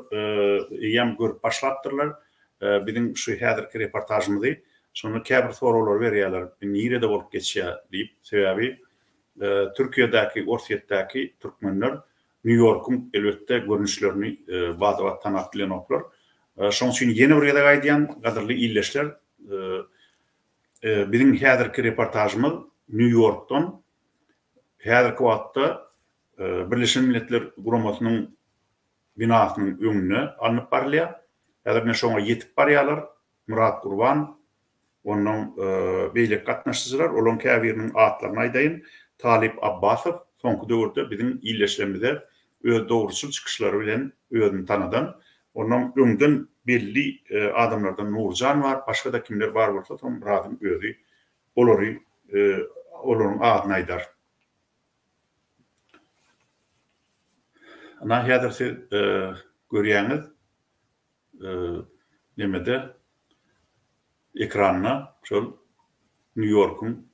ýam görüp başlapdyrlar. Biziň şu häzirki reportajymyzy şonu käbir soralar berýärler. Nirede bolup geçýär diýip. Sebäbi Türkiýedäki, Orsiýetdäki türkmenler New York'un elbette görünüşlerini bazı tanıtlayan oklar. Şoň üçin ýene bir ýere gaýdýan gadyrly illeşler. Biziň häzirki reportajymyz New York'tan häzirki wagtda Birleşen Milletler Guramasynyň binasynyň öňüne alınıp barylýar. Häzir men şoňa ýetip barýarlar. Murat Gurban, onuň beýlek gatnaşyjylar, olaň käbiriniň atlaryny aýdaýyn. Talip Abbasow soňky döwürde biziň illeşlemizde öz dogruçul çykyşlary bilen özüni tanadan. Onuň öňden belli adamlardan Nurcan var, başga da kimler bar bolsa soň Murat'yň özü olary olaryň adyny aýdar. Ana häzir siz görýäňiz nemede ekranyna şol New York'un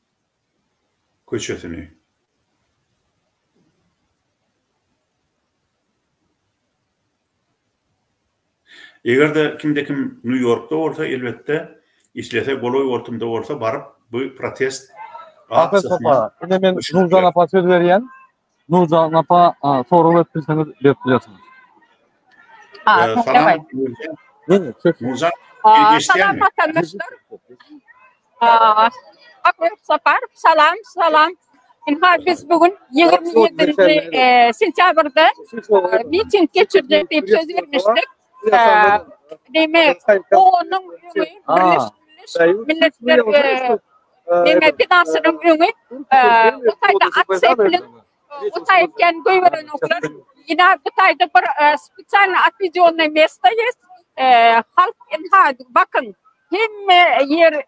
köçesini. Eger de kimde-kim New York'da bolsa elbette işlese goloy ortamda bolsa baryp bu protest Apa, ine men Nurcan Apa söz berýän. Nurcan Apa soralar etdiňiz berip bilýärsiňiz. Salam. Nurcan, salam vatandaşlar. Akrep Sapar, salam. Biz bugün 27 sentyabrda miting geçirdik diye söz vermiştik. Demek onun Milletler binasının önü Utay'da atsepilin Utay'ken göğveren oklar yine Utay'da bir spesial atvizyonlu mesle есть. Halk bakın hem yer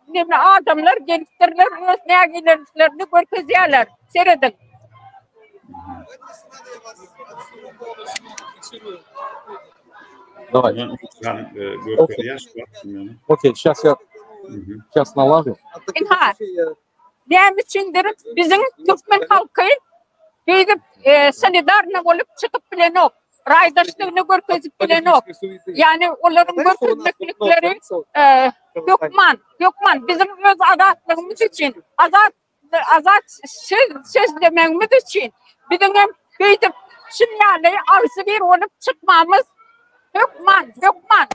adamlar geliptirler öz nägilerini görkezýärler seredin. Давай. Окей, сейчас я налажу. näme üçindir bizim Türkmen halkı gidip solidarna bolup çıkıp bilenok, raydaşlığını görkezip bilenok. Yani onların götürmeklikleri Gökman bizim öz adatlığımız için, azat sözlememiz için bizim gidip sinyali arzu bir olup çıkmamız Gökman.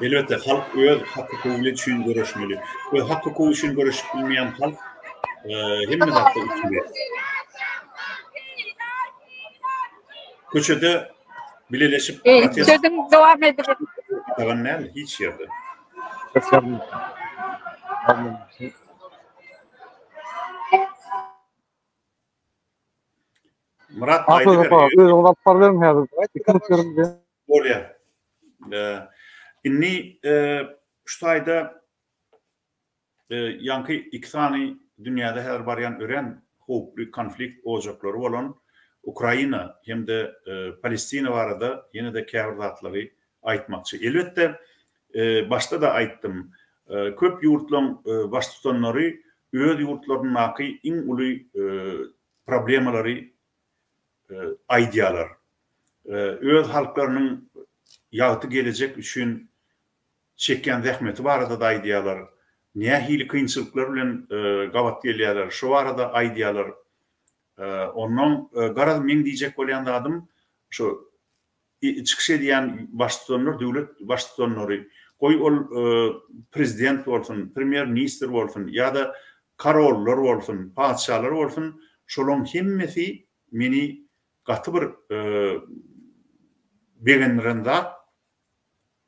Elbette halk öz hakkı kuvvet için görüşmeli. Ve hakkı kuvvet için görüşmeyen halk himmet hakkı içinde. Köçede bileleşip sözüm devam edelim. Tavanel hiç yerde. Murat Oraya. İnni şu ayda yankı iki tane dünyada her baryan ören hukuklu konflikt olacakları olan Ukrayna hem de Palestina var da yine de kavratları aytmakçı. Elbette başta da ayttım. Köp yurtlan baş tutanları öz yurtlarının akı in ulu problemleri aydiyalar. Öz halklarının yağıtı gelecek üçün çeken zahmeti var da aydiyalar. Niye hili kıyınçılıklar bilen gavat geliyorlar. Şu var da aydiyalar. Ondan garad men diyecek olan adım şu çıkış ediyen baş tutanlar, devlet baş tutanları koy ol prezident olsun, premier minister olsun ya da karollar olsun, padişahlar olsun şolon himmeti meni katı bir beğenirinde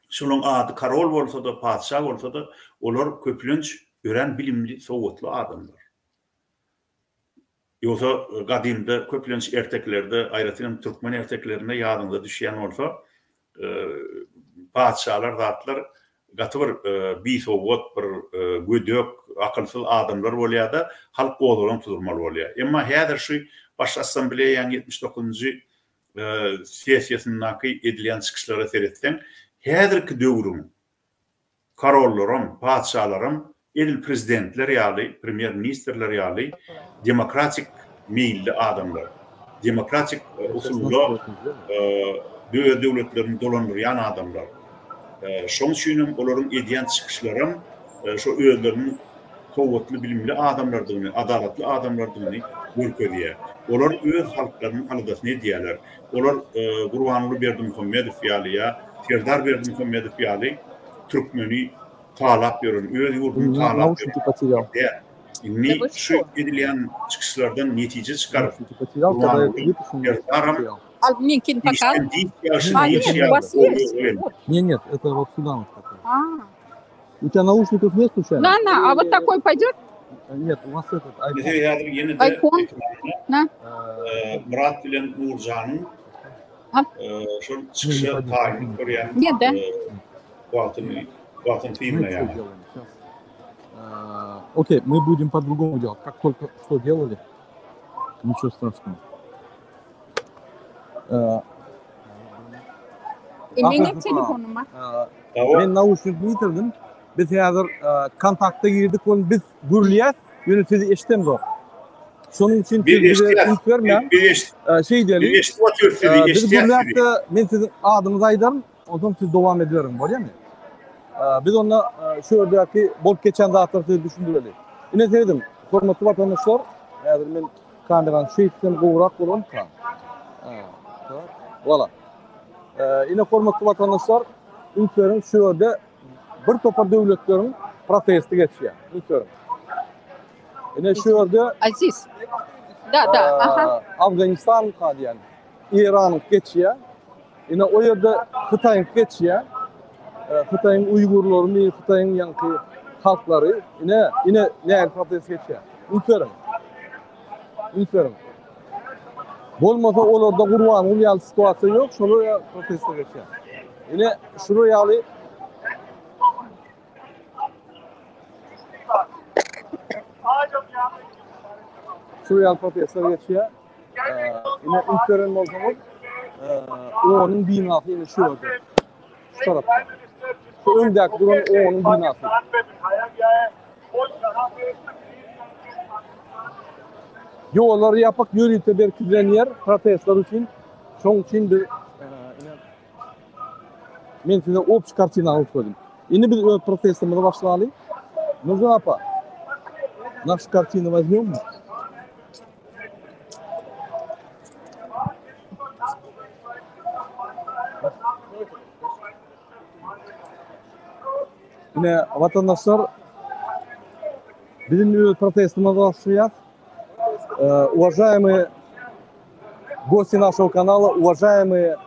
şolon adı karol olsa da padişah olsa da olar köpülünç öğren bilimli soğutlu adamlar. Yoksa kadimde köpülünç erteklerde ayrıca Türkmen erteklerinde yadında düşen olsa padişahlar zatlar katı bir soğut bir güdök akılsız adamlar oluyor da halk oğullarını tutulmalı oluyor. Ama her şu baş asambleye yani 79. siyasiyasındaki edilen çıkışlara seyretsen herki dövrüm karollarım, padişahlarım el prezidentler yali, premier ministerler yali demokratik meyilli adamlar. Demokratik usulla devletlerini dolandırıyan adamlar. Şon üçün onların ediyen çıkışlarım şu özlerinin kuvvetli bilimli adamlardığını, adaletli adamlardığını görkediye. Onlar öz halklarının alıdasını diyorlar. Onlar Kurbanlı Berdimuhamedov yali ya, Serdar Berdimuhamedov yali Türkmeni talap görün, öz yurdunu talap görün. İnni şu edilen çıkışlardan netice çıkarıp Serdar'ım Minkin takal. Нет, это вот сюда вот такое. У тебя наушников нет случайно? А вот такой пойдет? Нет, у вас этот iPhone. Murat bilen Uğurcan'ın şu çıkışı tarihini koruyan Kuat'ın filmine yani. Окей, мы будем по-другому делать. Как только что делали, ничего страшного. Benim telefonum var. Ben nauşnik bitirdim. Biz hazır kontakta girdik onu biz gürleyet yönetici eşitemiz o. Şunun için ilk vermeyen şey diyelim. Biz gürleyette ben sizin adınızı aydarım. O zaman siz devam ediyorum. Var ya mı? Biz onunla şu ördeki bol geçen dağıtları düşündürelim. Yine sevdim. Hormatlı vatandaşlar. Yani ben kandıran şeyitten uğrak olan kan. Voilà. Yine hormatlı vatandaşlar ülkelerin şu yerde bir topar devletlerin protesti geçiyor. Ülkelerin. Yine şu yerde Aziz. Da. Afganistan kadı yani. İran geçiyor. Yine o yerde Xitay geçiyor. Xitay'ın Uygurları, Xitay'ın yankı halkları yine ne protest geçiyor. Ülkelerin. Bolmasa olarda Kurban ulyal situasyon yok, şuraya protesto geçiyor. Yine şuraya protesto geçiyor. Yine ülkelerin o zaman onun binası yine şu orada. Şu tarafta. Şu öndeki duran onun binası. Yollar yapıp yürüyüp berkilen yer protestler için çok için bir men size общий картина alıp koydum. Yeni bir protestimize başlayalım. Нужно apa? Нашу картину возьмем мы. Yine vatandaşlar bizim протестimize başlayacağız. Уважаемые гости нашего канала, уважаемые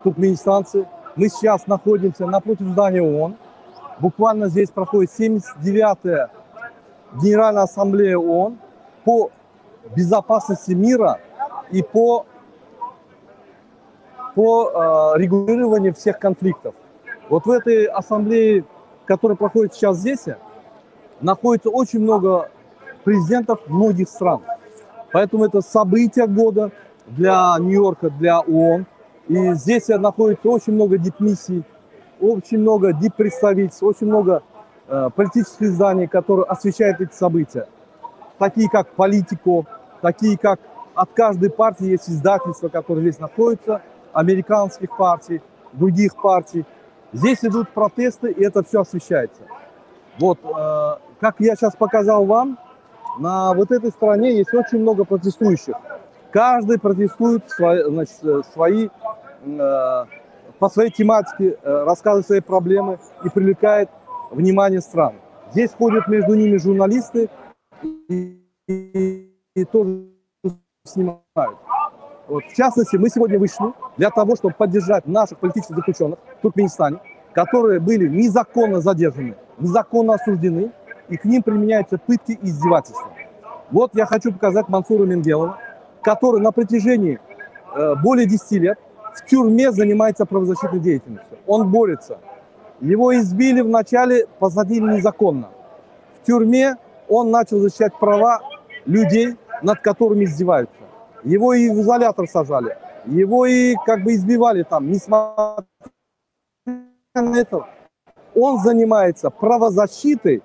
туркменистанцы, мы сейчас находимся напротив здания ООН. Буквально здесь проходит 79-я Генеральная Ассамблея ООН по безопасности мира и по регулированию всех конфликтов. Вот в этой ассамблее, которая проходит сейчас здесь, находится очень много президентов многих стран. Поэтому это событие года для Нью-Йорка, для ООН. И здесь находится очень много дипмиссий, очень много диппредставительств, очень много политических изданий, которые освещают эти события. Такие как «Политико», такие как от каждой партии есть издательства, которые здесь находятся, американских партий, других партий. Здесь идут протесты, и это все освещается. Вот, как я сейчас показал вам, на вот этой стороне есть очень много протестующих. Каждый протестует по своей тематике, рассказывает свои проблемы и привлекает внимание стран. Здесь ходят между ними журналисты и тоже снимают. Вот, в частности, мы сегодня вышли для того, чтобы поддержать наших политических заключенных в Туркменистане, которые были незаконно задержаны, незаконно осуждены, и к ним применяются пытки и издевательства. Вот я хочу показать Мансура Менгелова, который на протяжении более 10 лет в тюрьме занимается правозащитной деятельностью. Он борется. Его избили вначале, посадили незаконно. В тюрьме он начал защищать права людей, над которыми издеваются. Его и в изолятор сажали, его и как бы избивали там, несмотря на это. Он занимается правозащитой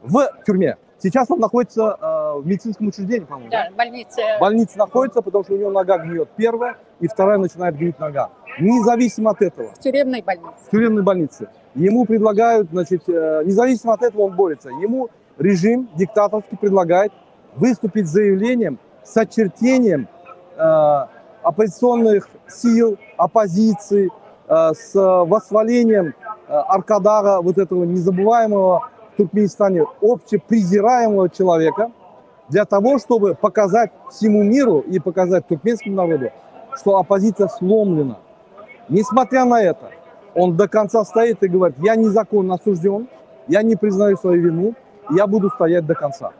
в тюрьме. Сейчас он находится в медицинском учреждении, по-моему. Да, больница. Больница находится, потому что у него нога гниет первая, и вторая начинает гнить нога. Независимо от этого. В тюремной больнице. В тюремной больнице. Ему предлагают, значит, независимо от этого он борется. Ему режим диктаторский предлагает выступить с заявлением, с очерчением оппозиционных сил, оппозиции, с восхвалением Аркадара, вот этого незабываемого в Туркменистане общепрезираемого человека, для того, чтобы показать всему миру и показать туркменскому народу, что оппозиция сломлена. Несмотря на это, он до конца стоит и говорит: я незаконно осужден, я не признаю свою вину, я буду стоять до конца.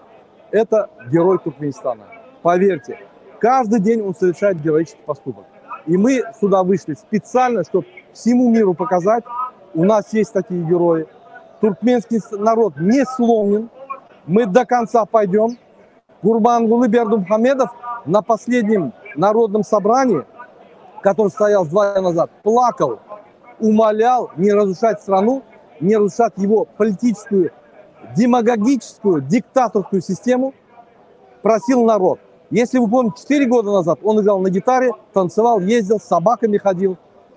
Это герой Туркменистана. Поверьте, каждый день он совершает героический поступок. И мы сюда вышли специально, чтобы всему миру показать, у нас есть такие герои. Туркменский народ не сломлен, мы до конца пойдем. Гурбангулы Бердумхамедов на последнем народном собрании, который состоялся 2 дня назад, плакал, умолял не разрушать страну, не разрушать его политическую, демагогическую, диктаторскую систему, просил народ. Если вы помните, 4 года назад он играл на гитаре, танцевал, ездил, с собаками ходил,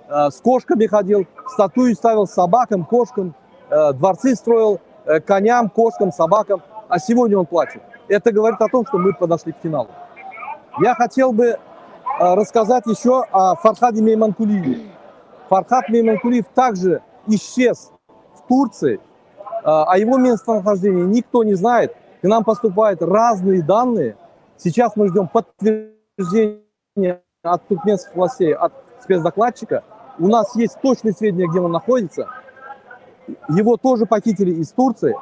с кошками ходил, статуи ставил собакам, кошкам, дворцы строил, коням, кошкам, собакам, а сегодня он плачет. Это говорит о том, что мы подошли к финалу. Я хотел бы рассказать еще о Фархаде Мейманкулиеве. Фархад Мейманкулиев также исчез в Турции. О его местонахождении никто не знает. К нам поступают разные данные. Сейчас мы ждем подтверждения от туркменских властей, от спецдокладчика. У нас есть точные сведения, где он находится. Его тоже похитили из Турции.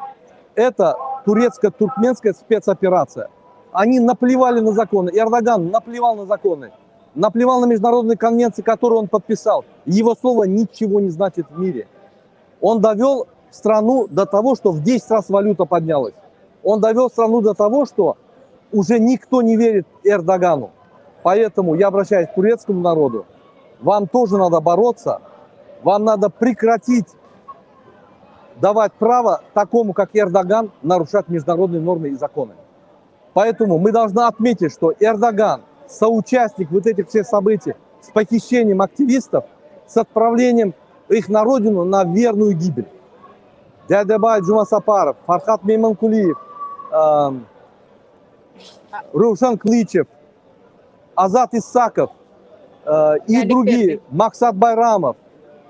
Это турецко-туркменская спецоперация. Они наплевали на законы. Эрдоган наплевал на законы. Наплевал на международные конвенции, которые он подписал. Его слово ничего не значит в мире. Он довел страну до того, что в 10 раз валюта поднялась. Он довел страну до того, что уже никто не верит Эрдогану. Поэтому я обращаюсь к турецкому народу. Вам тоже надо бороться. Вам надо прекратить давать право такому, как Эрдоган, нарушать международные нормы и законы. Поэтому мы должны отметить, что Эрдоган соучастник вот этих всех событий с похищением активистов, с отправлением их на родину на верную гибель. Дядябай Джумасапаров, Фархат Мейманкулиев, Рушан Клычев, Азат Исаков и другие, Максат Байрамов,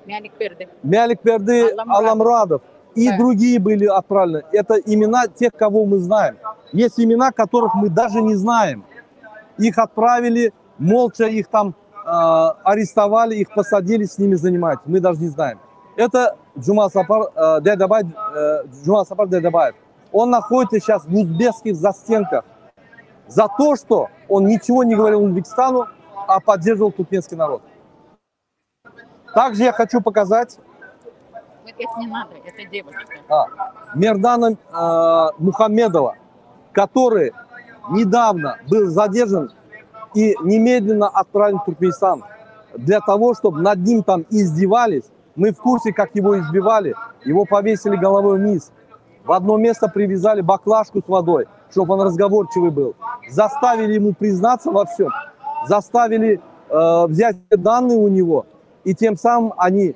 Мялик Берды, Аламрадов и другие были отправлены. Это имена тех, кого мы знаем. Есть имена, которых мы даже не знаем. Их отправили, молча их там арестовали, их посадили, с ними занимаются. Мы даже не знаем. Это Джумасапар Дядябаев. Он находится сейчас в узбекских застенках за то, что он ничего не говорил Узбекистану, а поддерживал туркменский народ. Также я хочу показать Это не надо, это девочка. Мердана Мухаммедова, который недавно был задержан и немедленно отправлен в Туркменистан для того, чтобы над ним там издевались. Мы в курсе, как его избивали. Его повесили головой вниз. В одно место привязали баклажку с водой, чтобы он разговорчивый был. Заставили ему признаться во всем. Заставили взять данные у него. И тем самым они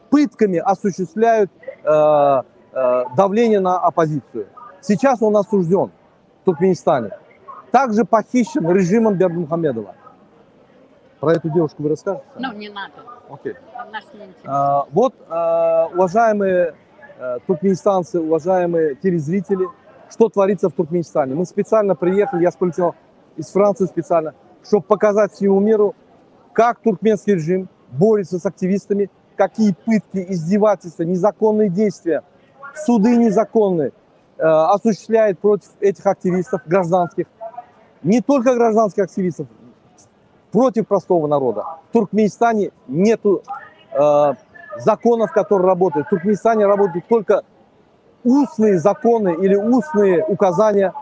пытками осуществляют давление на оппозицию. Сейчас он осужден в Туркменистане. Также похищен режимом Бердымухамедова. Про эту девушку вы расскажете? Ну, не надо. Окей. Вот, уважаемые туркменистанцы, уважаемые телезрители, что творится в Туркменистане. Мы специально приехали, я полетел из Франции специально, чтобы показать всему миру, как туркменский режим борется с активистами, какие пытки, издевательства, незаконные действия, суды незаконные осуществляет против этих активистов гражданских. Не только гражданских активистов, против простого народа. В Туркменистане нет законов, которые работают. В Туркменистане работают только устные законы или устные указания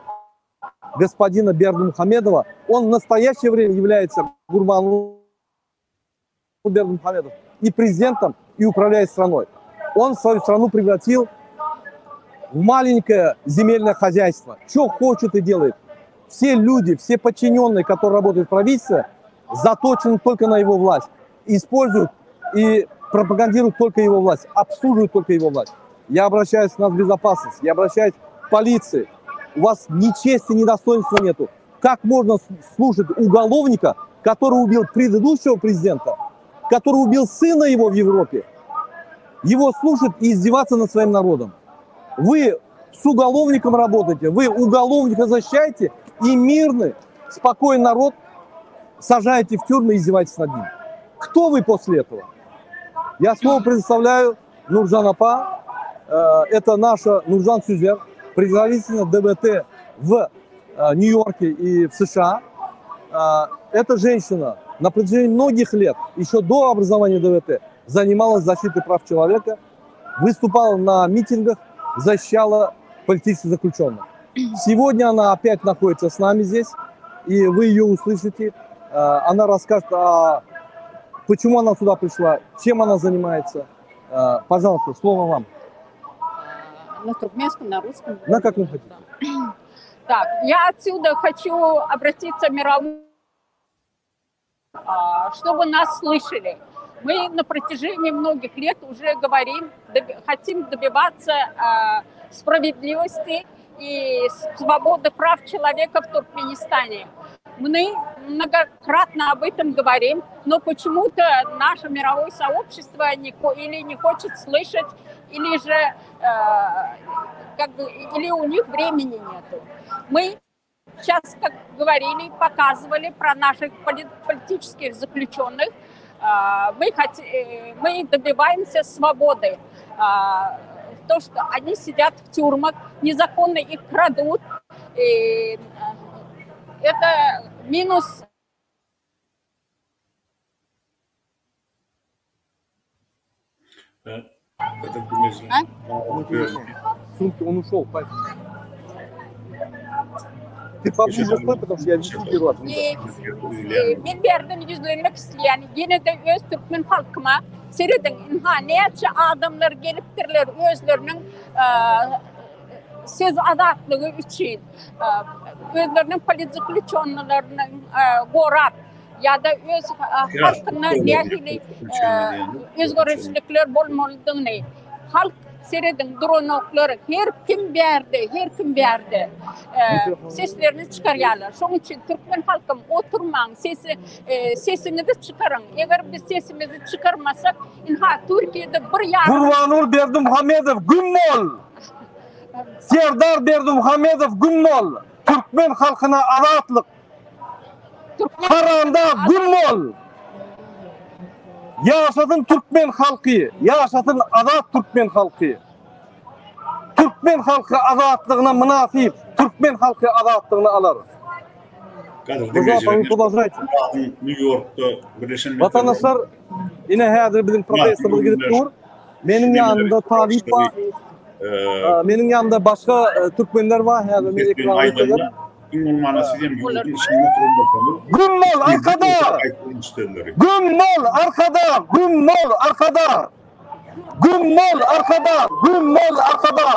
господина Бердымухамедова. Он в настоящее время является Гурбану Бердымухамедов и президентом, и управляет страной. Он свою страну превратил в маленькое земельное хозяйство. Что хочет и делает. Все люди, все подчиненные, которые работают в правительстве, заточены только на его власть. Используют и пропагандируют только его власть, обслуживают только его власть. Я обращаюсь в нацбезопасность, я обращаюсь к полиции. У вас ни чести, ни достоинства нету. Как можно слушать уголовника, который убил предыдущего президента, который убил сына его в Европе, его слушать и издеваться над своим народом? Вы с уголовником работаете, вы уголовника защищаете и мирный, спокойный народ сажаете в тюрьму и издеваетесь над ним. Кто вы после этого? Я снова предоставляю Нуржан Апа. Это наша Нуржан Сюзер, представительница ДВТ в Нью-Йорке и в США. Эта женщина на протяжении многих лет, еще до образования ДВТ, занималась защитой прав человека, выступала на митингах, защищала политических заключенных. Сегодня она опять находится с нами здесь, и вы ее услышите. Она расскажет, почему она сюда пришла, чем она занимается. Пожалуйста, слово вам. На туркменском, на русском. На каком хотите. Так, я отсюда хочу обратиться к мировому, чтобы нас слышали. Мы на протяжении многих лет уже говорим, хотим добиваться справедливости и свободы прав человека в Туркменистане. Мы многократно об этом говорим, но почему-то наше мировое сообщество или не хочет слышать, или же или у них времени нету. Мы сейчас, как говорили, показывали про наших политических заключенных. Мы добиваемся свободы. То, что они сидят в тюрьмах, незаконно их крадут. И это минус. Сумки, он ушел. Ты поближе стой, потому что я вижу героя. Ben bir yerden yüzlemek isteyen yine de öz Türkmen halkıma Seredin inha neçe adamlar gelipdirler özlerinin söz azatlığı için, özlerinin politik çoğunlarını gorap ya da öz halkına niyetli özgürlükler bolmalıdığını halk seredin dronokları her kim verdi seslerini çıkarıyorlar. Şunun için Türkmen halkım oturmayın, sesini de çıkarın. Eğer biz sesimizi çıkarmasak inha Türkiye'de bir yarım Gurbanur Berdimuhamedov Gümmol, Serdar Berdimuhamedov Gümmol, Türkmen halkına azatlık. Haranda Gümmol. Yaşasın Türkmen halkı, yaşasın azat Türkmen halkı. Türkmen halkı azatlığına münasip, Türkmen halkı azatlığını alır. New York'ta Birleşen Vatandaşlar yine hazır bizim protestomuz gidip dur. Benim yanımda Talip var. Benim yanımda başka Türkmenler var. Hazır men ekranı koyuyorum. Gümmol arkada! Gümmol arkada! Gümmol arkada! Gümmol arkada! Gümmol arkada!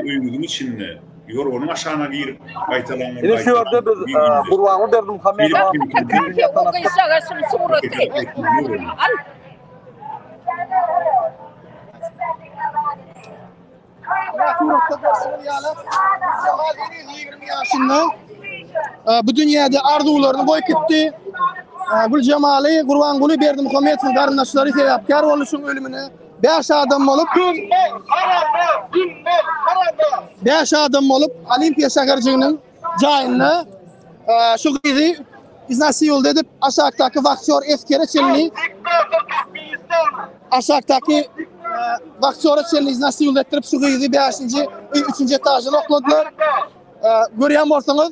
Uyuduğun için ne? Yor onun aşağına girip kaytalanır. Yine şu yerde biz Gurbanur Berdimuhamedov bu dünyada arzularını boykottu. Gül Cemali, Gurbanguly Berdimuhamedov garyndaşlary sebäpkar boluşyň ölümüne 5 adam bolup 5 adam bolup Olimpiya şäherçiginiň jaýyna şu gyzy iznasyol edip aşağıdaki vaktör eskere çelini aşağıdaki vaktör çelini iznasyol ettirip şu gyzy 5-nji 3-nji etaýyna okladylar. Görýän bolsaňyz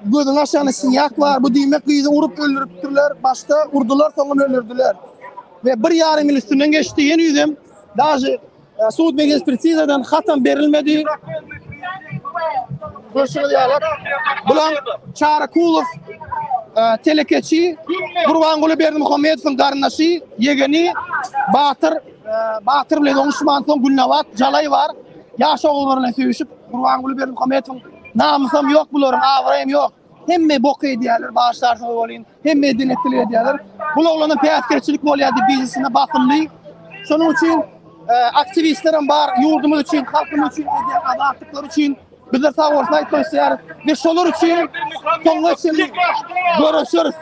gözüň aşağına sinyak var. Bu diýmek gyzy urup öldüripdirler. Başta urdular, soňra öldürdüler. Ve 1,5 yıl üstünden geçti. Yeni yüzüm. Daji Suud Meclis Presiden'den hatam berilmedi. Görüşürüz diýerler. Bulan Çarakulov telekeçi Gurbanguly Berdimuhamedowyň garyndaşy yegeni Batır bilen oňuşman soň Gülnawat Jalay var. Ýaş oğullar bilen söýüşip Gurbanguly Berdimuhamedowyň namusam yok buların, avrayım yok. Hemme bok ediyorlar, bağışlarsın olayın. Hemme dinetli ediyorlar. Bu oğlanın peyatkerçilik bolýardy biznesine bakımlı. Şunun için aktivistlerim var, yurdumuz için, halkımız için, azatlıklar için bizler sağ olsun aytmaýar. Ve şolar için, soňra için görüşürüz.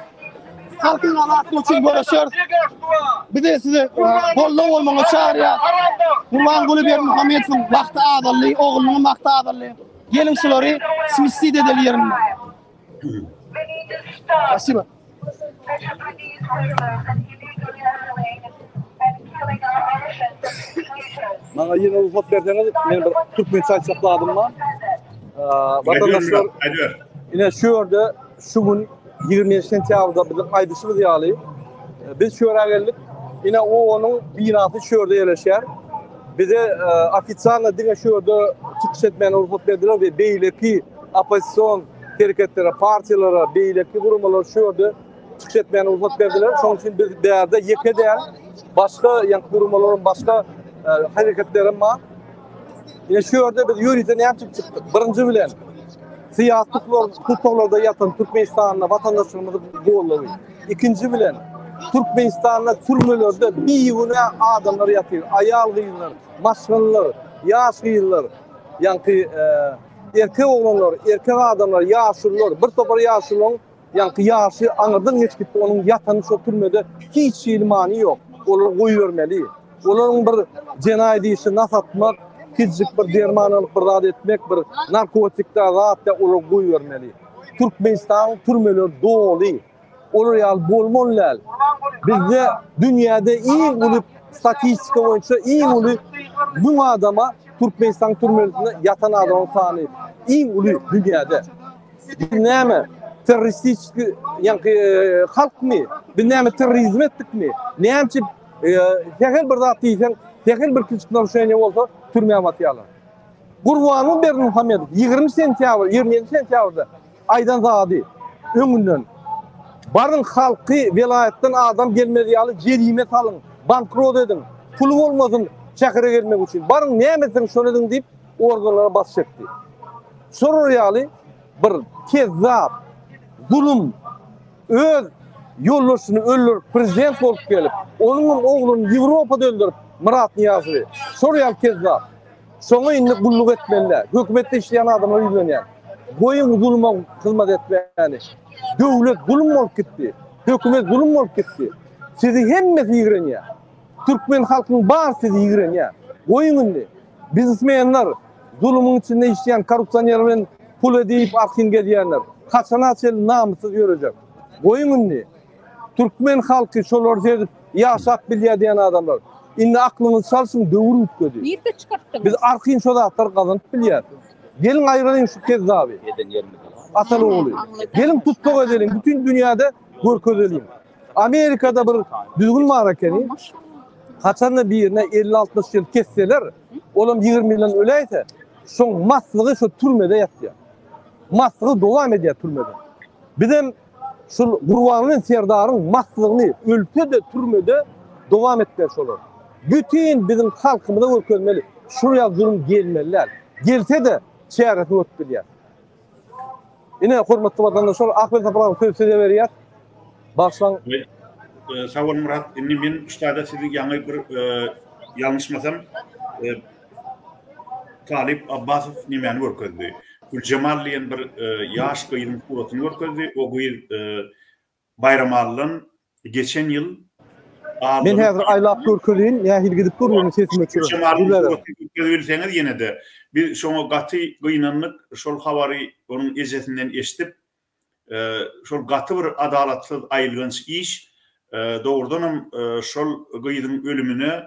Halkın azatlığı için görüşürüz. Bir de size bolluk olmaňy çağırýar. Gurbanguly Berdimuhamedowyň wagty adally, oğlunyň wagty adally. Gelin şuları simside edeli yerine. Спасибо. Bana yine ufak verdiğiniz benim bir Türkmen çayçaklı adım var. Vatandaşlar yine şu yerde şu gün 20 sentyavrda bizim aydışımız yağlı. Biz şu yere geldik. Yine onun binası şu yerde yerleşer. Bize ofisyalna diye şu yerde çıkış etmeyen ufak verdiler ve beyleki opozisyon hareketlere, partilere, beyleki kurumlar şu yerde çıkış etmeyen ufak verdiler. Şunun için biz bir yerde yeke değil, başka kurumların başka hareketlerim var. Yine şu yerde biz yürüyüşe ne yaptık çıktık? Birinci bilen siyasi tutuklarda yatan Türkmenistan'la vatandaşlarımızı boğulladı. İkinci bilen Türkmenistan'la türmelerde bir yığına adamlar yatıyor. Ayal gıyınlar, maşgınlar, yaş gıyınlar. Yani erkek oğlanlar, erkek adamlar, yaşlılar, bir topar yaşlılar. Yani yaşı anladın hiç gitti. Onun yatanı şu türmede hiç ilmani yok. Onlar koyuvermeli. Onların bir cinayeti işi nasıl atmak, küçük bir dermanlık bir rahat etmek, bir narkotikler rahat da olur koyuvermeli. Türkmenistan türmeler doğulu. Olur ya bolmonlar. Bizde dünyada iyi olup statistika boyunca iyi olup bu adama Türkmenistan türmelerinde yatan adamın sani iyi olup dünyada. Ne mi? Teröristik yani halk mı? Ne mi terörizm ettik mi? Ne yapıp tekrar bir rahat değilsen tekrar bir küçük narkotik olsa türmeye atıyorlar. Gurbanguly Berdimuhamedov 20 sentyavrda aydan zadi ömründen Barın halkı velayetten adam gelmedi yalı cerime salın, bankrot edin, pulu olmasın çakıra gelmek için. Barın ne emesin şunu edin deyip organlara bas çekti. Sonra yalı bir kezzap, zulüm, öz yollaşını öldürüp prezident olup gelip, onun oğlunu Avrupa'da öldürüp Murat Niyazi. Sonra yalı kezzap. Sonra indi kulluk etmeliler. Hükümette işleyen adamlar yüzleniyor. Boyun zulüme hizmet etmeyeni. Devlet zulüm olup gitti. Hükümet zulüm olup gitti. Sizi hemmesi yigireniyor. Türkmen halkının bağır sizi yigireniyor. Boyun indi. Biznesmenler, zulümün içinde işleyen korupsiyonlarla pul edip akın gediyenler. Kaçana açıl namussuz görecek. Boyun indi. Türkmen halkı şolar sezip yaşak bilye diyen adamlar. Indi aklınız çalışın dövür ütködü. Nerede çıkarttınız? Biz arkın şodatlar kazanıp bilyer. Gelin ayrılayın şu Kezzabı. Atalı oğlu. Gelin tutsak edelim. Bütün dünyada görk edelim. Amerika'da bir düzgün marakeni kaçanla bir yerine 50-60 yıl kesseler, oğlum 20 milyon öleyse, son maslığı şu türmede yatıyor. Maslığı devam ediyor türmede. Bizim şu Gurvan'ın serdarın maslığını ülkede türmede devam etmez olur. Bütün bizim halkımıza görkölmeli. Şuraya zulüm gelmeliler. Gelse de çeyrekini ötmeliler. Yine hürmetli vatandaşlar, Ahmet Apalan sözü veriyor. Başlan. Sağ olun Murat. Şimdi ben üstada sizi yanı bir yanlışmasam Talip Abbasov nimeni görköldi. Gülcemal diyen bir yaş kıyının suratını görköldi. O kıyı Bayramallı'nın geçen yıl ben hazır aylap görkölüyün, ya gidip duruyorum sesimi açıyorum. Gülcemal'ın suratını görkölüyseniz yine de bir şonu gatı kıyınanlık şol havari onun izzetinden eşitip şol gatı bir adalatsız ayılgans iş doğrudan şol kıyının ölümünü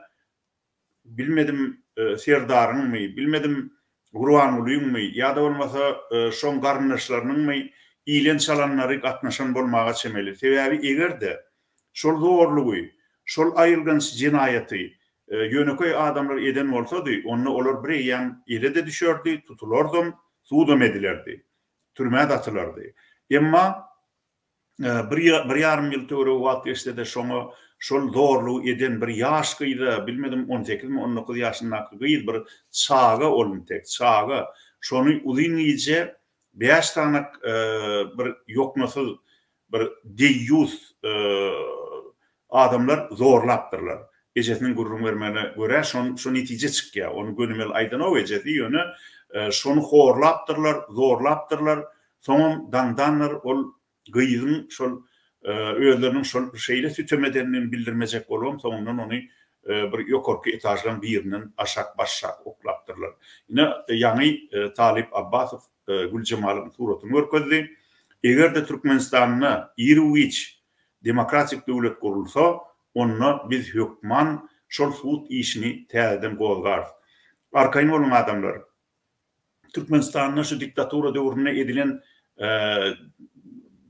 bilmedim serdarının mı, bilmedim Gurvanuluyun mu, ya da olmasa şon garnaşlarının mı ilen çalanları katnaşan bolmağa çemeli. Sebebi eğer de şol doğruluğu, şol ayılgans cinayeti yönököy adamlar eden olsaydı, onu olur bir yan ile de düşürdü, tutulurdum, suudum edilerdi, türmeye de atılırdı. Ama bir yarım yıl töre vakti işte de şol doğruluğu eden bir yaş kıydı, bilmedim 18 mi 19 yaşında kıydı bir sağa olun tek, sağa. Şonu uzun iyice 5 tane bir yokmasız bir deyyus adamlar zorlaptırlar. Ejetinin gurrun vermene göre son netice çıkıyor. Onu gönümel aydan o ejeti yönü şonu horlaptırlar, zorlaptırlar. Son dandanlar ol gıyının şol öğlerinin şol şeyle sütömedeninin bildirmeyecek olum. Sonundan onu bir yokorku etajdan birinin aşak başak oklaptırlar. Yine yani Talip Abbasov Gülcemal'ın suratını görköldi. Eğer de Türkmenistan'na İruviç demokratik devlet kurulsa, onu biz hükman şol suut işini teyden golgar. Arkayın olun adamlar. Türkmenistan'na şu diktatura devrine edilen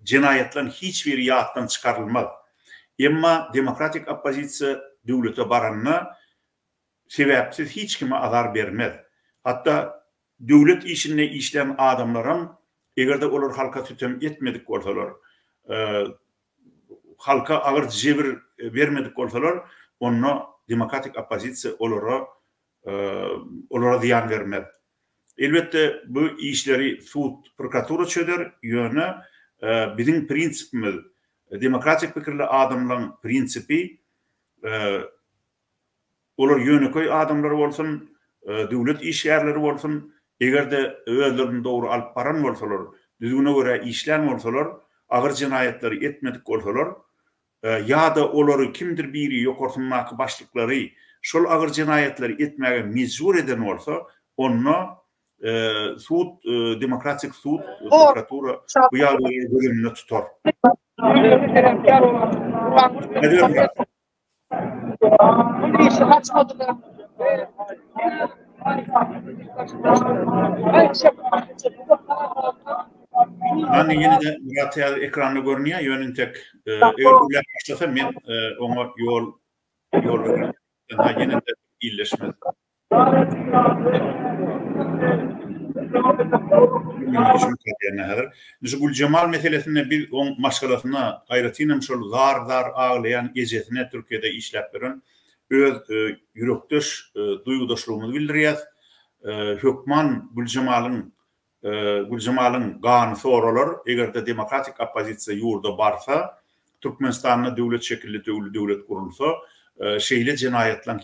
cinayetlerin hiçbir yağıttan çıkarılmaz. Ama demokratik opozisiya devlete baranına sebepsiz hiç kime azar vermez. Hatta devlet işine işleyen adamların eğer de olur halka sütem etmedik olsalar, halka ağır cebir vermedik olsalar, onu demokratik opozisiya olara ziyan vermez. Elbette bu işleri suud prokuratura çöder, yönü bizim prinsipimiz, demokratik fikirli adamların prinsipi, olar yönököy adamlar olsun, devlet iş yerleri olsun, eğer de özlerinin doğru alıp paran olsalar, düzgüne göre işlen olsalar, ağır cinayetleri etmedik olsalar, ya da oları kimdir biri yok ortamdaki başlıkları, şol ağır cinayetleri etmeye mecbur eden olsa, onu suud, demokratik suud, prokuratura bu yargıları bölümüne tutar. Ne diyor Murat? Yani yine de Murat ekranda görünüyor, yönün tek örgüler başlasa ben ona yol veririm. Yani yine de iyileşmez. Gülcemal meselesine bir on maşgalasına gayretinem şol zar ağlayan gezetine Türkiye'de işlep veren öz yürekdöş duygudaşlığımızı bildirýäs. Hökman Gülcemal'ın gany soralar egerde demokratik opozisiýa ýurda barsa Türkmenistanyna döwlet şekilli döwlet kurulsa şeýle jinayetlaryň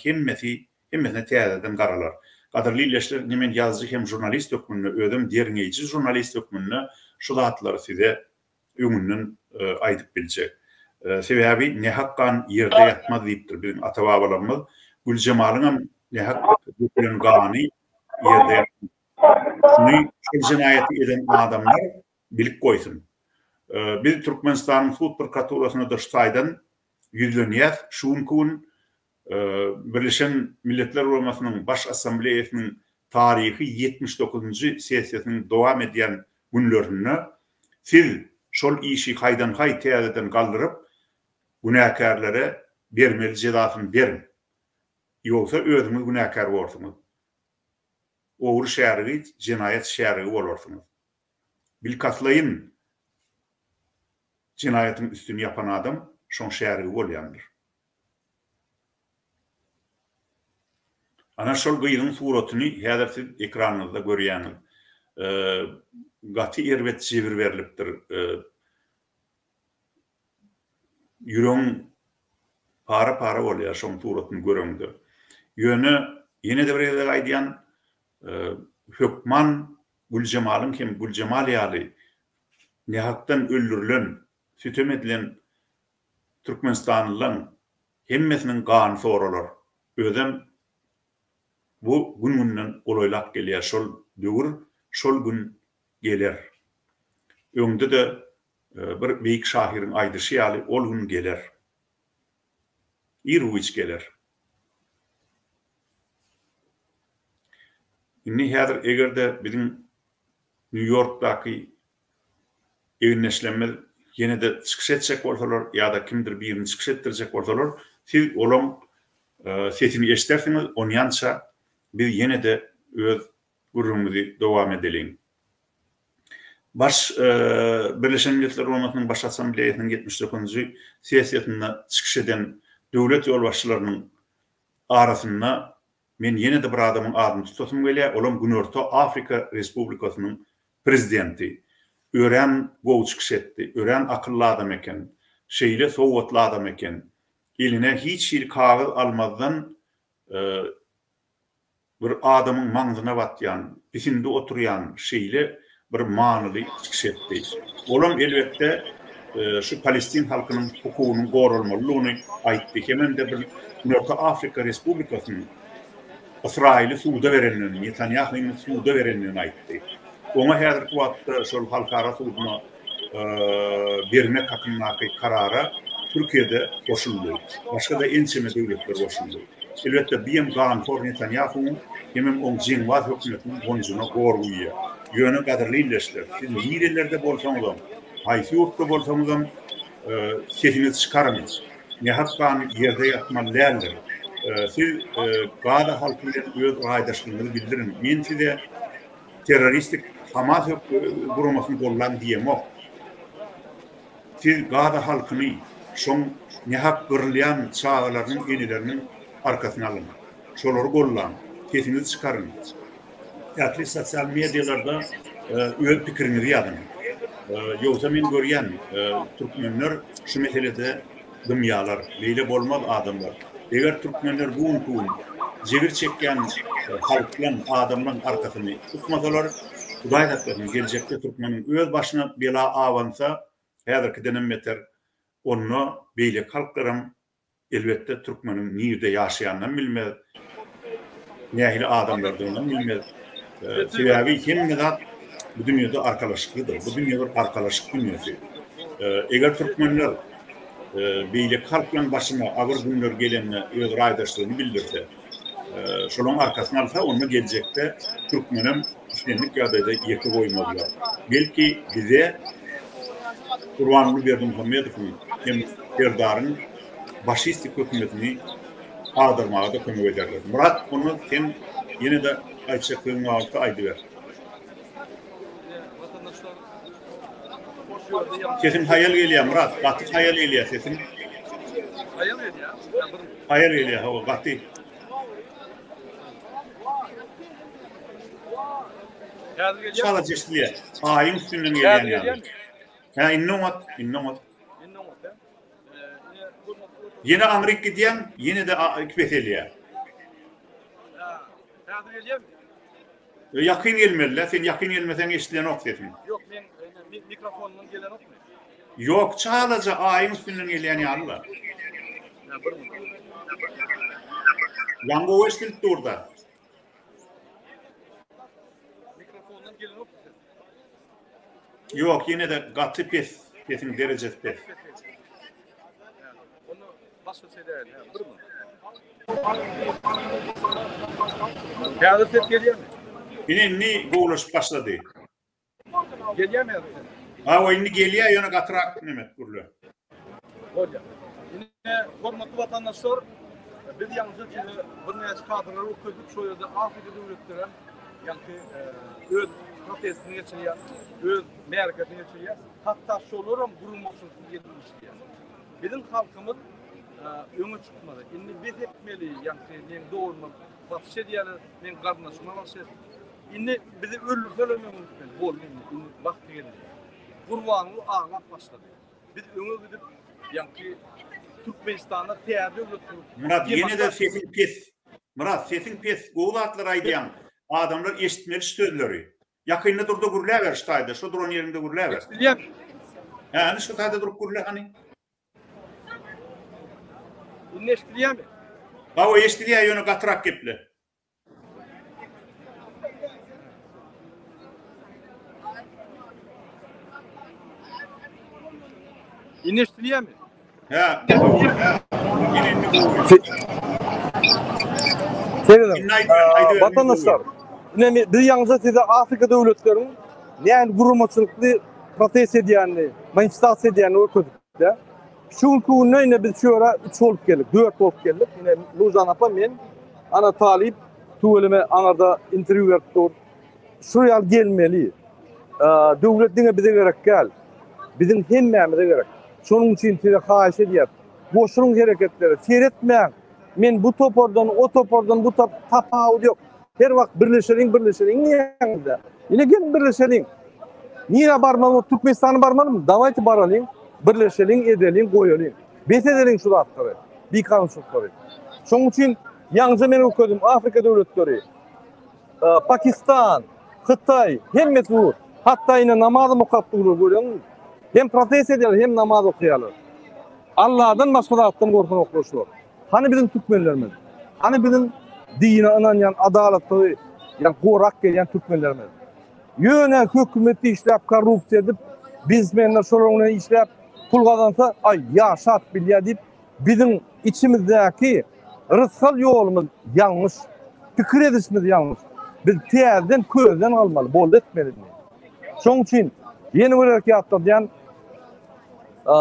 hemmesine täzeden garalar. Gaderli illeşler nemen yazıcı hem jurnalist ökmünü ödüm derňeýçi jurnalist ökmünü şu zatları size öňünden aýdyp biljek. Sebäbi ne hakkan yerde yatmaz diýipdir bizim ata-babalarymyz. Gülcemal'ın ne hak ökmünün gany yerde yatmaz. Şunu jinayeti eden adamlar bilip koysun. Biz Türkmenistan'ın Sud Prokuraturasyna daştaýdan ýüzlenýäs şunkun Birleşen Milletler Ulamasının Baş Assambleýasynyň tarihi 79-njy sessiýasynyň dowam edýän günlerini siz şol işi haýdan haý täzeden galdyryp günäkärlere bermeli jezasyny berin. Ýogsa özüňiz günäkär bolursyňyz. Owur şäherigi, jinayet şäherigi bolarsyňyz. Bilkaslaýyn jinayetin üstüni yapan adam şoň şäherigi bolýandyr. Ana şol gyýynyň suratyny häzir siz ekranynızda görýäňiz. Gaty erwet jebir berilipdir. Ýüregiň para bolýar şoň suratyny göreňde. Ýöne ýene de bir aýdýan Hökman Gülcemal'ın hem Gülcemal ýaly nehakdan öldürülen, sütem edilen Türkmenistanlylaryň hemmesiniň gany soralar. Özüm bu gününden olaylak gelýär şol döwür, şol gün geler. Öňde de bir beýik şahyryň aýdyşy ýaly ol gün geler. Irwiç geler. Inni häzir egerde bizim New York'daky eýinleşlenme ýene de çykyş etsek bolsalar ýa-da kimdir birini çykyş etdirjek bolsalar, siz olaň sesini eşitersiňiz, onýança biz ýene de öz gurrumuzy dowam edelim. Birleşen Milletler Ulamasının Baş Assambleýasynyň 79-njy sessiýasyna çykyş eden döwlet ýolbaşçylarynyň arasynda men ýene de bir adamyň adyny tutasym gelýär. Olam Günorta Afrika Respublikasynyň prezidenti. Ören gowy çykyş etdi. Ören akylly adam eken. Şeýle sowatly adam eken. Eline hiç bir kağıt almadan bir adamın maňzyna batýan, bisinde oturýan şeýle bir manyly çykyş etdi. Olam elbetde şu Palestin halkynyň hukugynyň gorulmalylygyny aýtdy. Hemen de bir Orta Afrika Respublikasynyň İsrail'i suda verenini, Netanyahu'nun suda verenini aýtdy. Ona häzir wagtda şol halkara sudyna bermek hakyndaky karara Türkiye'de koşuldu. Başka da ençeme döwletler koşuldu. Elbette bijem garantor Netanyahu hem on jinwaz hökümetiniň bonjuna gorguýar. Ýöne gaderli illeşler. Siz ýerlerde bolsaňyz, haýsy ýurtda bolsaňyz, sesinizi çykaryňyz. Ne hakkan ýerde ýatmalylar. Siz Gaza halkı bilen öz gaýdaşlygyňyzy bildirin. Men size terroristik Hamas gurumasyny gollan diýemok. Siz Gaza halkyny şoň nehak görülýän çağlarynyň enileriniň arkasyna alın. Şolary gollan, sesinizi çykaryn. Ýa-da sosial medialarda öz pikirinizi ýazyn. Ýogsa men görýän türkmenler şu meselede dümýalar, beýle bolmaz adamlar. Eger türkmenler bugun jebir çekýän halklan adamlaryň arkasyny tutmasalar, Hudaý hakykatyn geljekde türkmeniň öz başyna bela awansa, häzirki denen beter onu beýle halklaryň elbetde türkmeniň nirde ýaşaýandan bilmez. Nähili adamlardan bilmez. Sebäbi kim zat bu dünýede arkalaşyklydyr. Bu dünýä bir arkalaşyk dünýäsi. Eger türkmenler beýle halklaryň başyna agyr günler gelenine öz gaýdaşlygyny bildirse, şolaryň arkasyna alsa, onu geljekde türkmenim işlenlik ýagdaýda ýeke goýmadylar. Belki bize Kurbanly Berdimuhammedowyň hem Serdaryň başistik hökümetini agdyrmaga da kömek ederler. Murat onu hem ýene de aýtsakyň wagtda aýdyber. Sesin hayal geliyor Murat. Katı hayal geliyor sesin. Hayal ediyor. Hayal geliyor o katı. Çala çeşitliyor. Ayın üstünden geliyor yani. Ha innomat. Yine Amerika diyen, yine de Kveteliyor. Yakın gelmeliler. Sen yakın gelmesen eşitleyen ok sesin. Yok, mikrofonun gelen ok mu? Yok, çağlaca ayın üstünden geliyen yanlar. Yango o eşitlikte orada. Mikrofonun gelen ok mu? Yok, yine de katı pes. Sesin derecesi pes. Onu başka şey değil. Bir mi? Kağıdı ses geliyor mu? Yine ne boğuluş başladı? Geliyor mu? Ha o indi geliyor, yana katırak ne kurulu. Hocam. Yine hormatlı vatandaşlar, biz yalnızca bir neçe kadroları okuduk, şu yerde Afrika devletleri yani öz profesini geçiriyor, öz merkezini geçiriyor. Hatta şolarım kurulmasını gelmişti. Bizim halkımız öne çıkmadı. Şimdi biz etmeli, yani doğurma, batış ediyorlar, kardeşime başlayır. Şimdi bizi ölürse ölmemiz olmuyor. Şimdi vakti gelecek. Kurbanlığı ağlap başladı. Biz öne gidip yani Türkmenistan'da teyarda götürüp Murat yine de sesin pes. Murat sesin pes. Goğulatlar aydayan adamlar eşitmeli sözleri. Yakınına durdu gurlever ştayda. Şu drone yerinde gurlever. Yani şu tayda durup gurle hani. İnleştiriyor mu? Ha o eşitliğe yönü katırak gepli. İnleştiriyor mu? Ha. Vatandaşlar, bir yalnızca size Afrika devletlerinin yani kurulmaçılıklı protes ediyenli, manifestasyon ediyenli okudukta. Çünkü yine biz şu ara 3 olup geldik, 4 olup geldik. Yine Luzan Apa men, ana talip, tuğulime anarda interview verdik. Şuraya gelmeli. Devletine bize gerek gel. Bizim hemmemize gerek. Şunun için size hahiş ediyor. Boşluğun hareketleri seyretmeyin. Men bu topordan, o topordan, bu tapağı yok. Her vakit birleşelim. Niye yanında? Yine gelin birleşelim. Niye barmalım? Türkmenistan'a barmalım mı? Davaytı baralım. Birleşelim, edelim, koyalım. Bes edelim şu hakları. Bir kanun şartları. Şunun için yalnızca ben okudum. Afrika devletleri, Pakistan, Xitay, hem mesul. Hatta yine namazı mukaddurur görüyor musun? Hem protes ediyorlar, hem namaz okuyorlar. Allah'dan başka da alttan korkan okuyuşlar. Hani bizim Türkmenlerimiz? Hani bizim dine inanan, adaletli, yani korak gelen Türkmenlerimiz? Yöne hükümeti işlep, korrupsiya edip, bizmenler şolarına işlep, pul kazansa, ay yaşat bilya deyip, bizim içimizdeki rızkal yolumuz yanlış, fikir edişimiz yanlış. Biz tiyerden, közden almalı, bol etmeliyiz. Şunun için yeni bir harekatlar diyen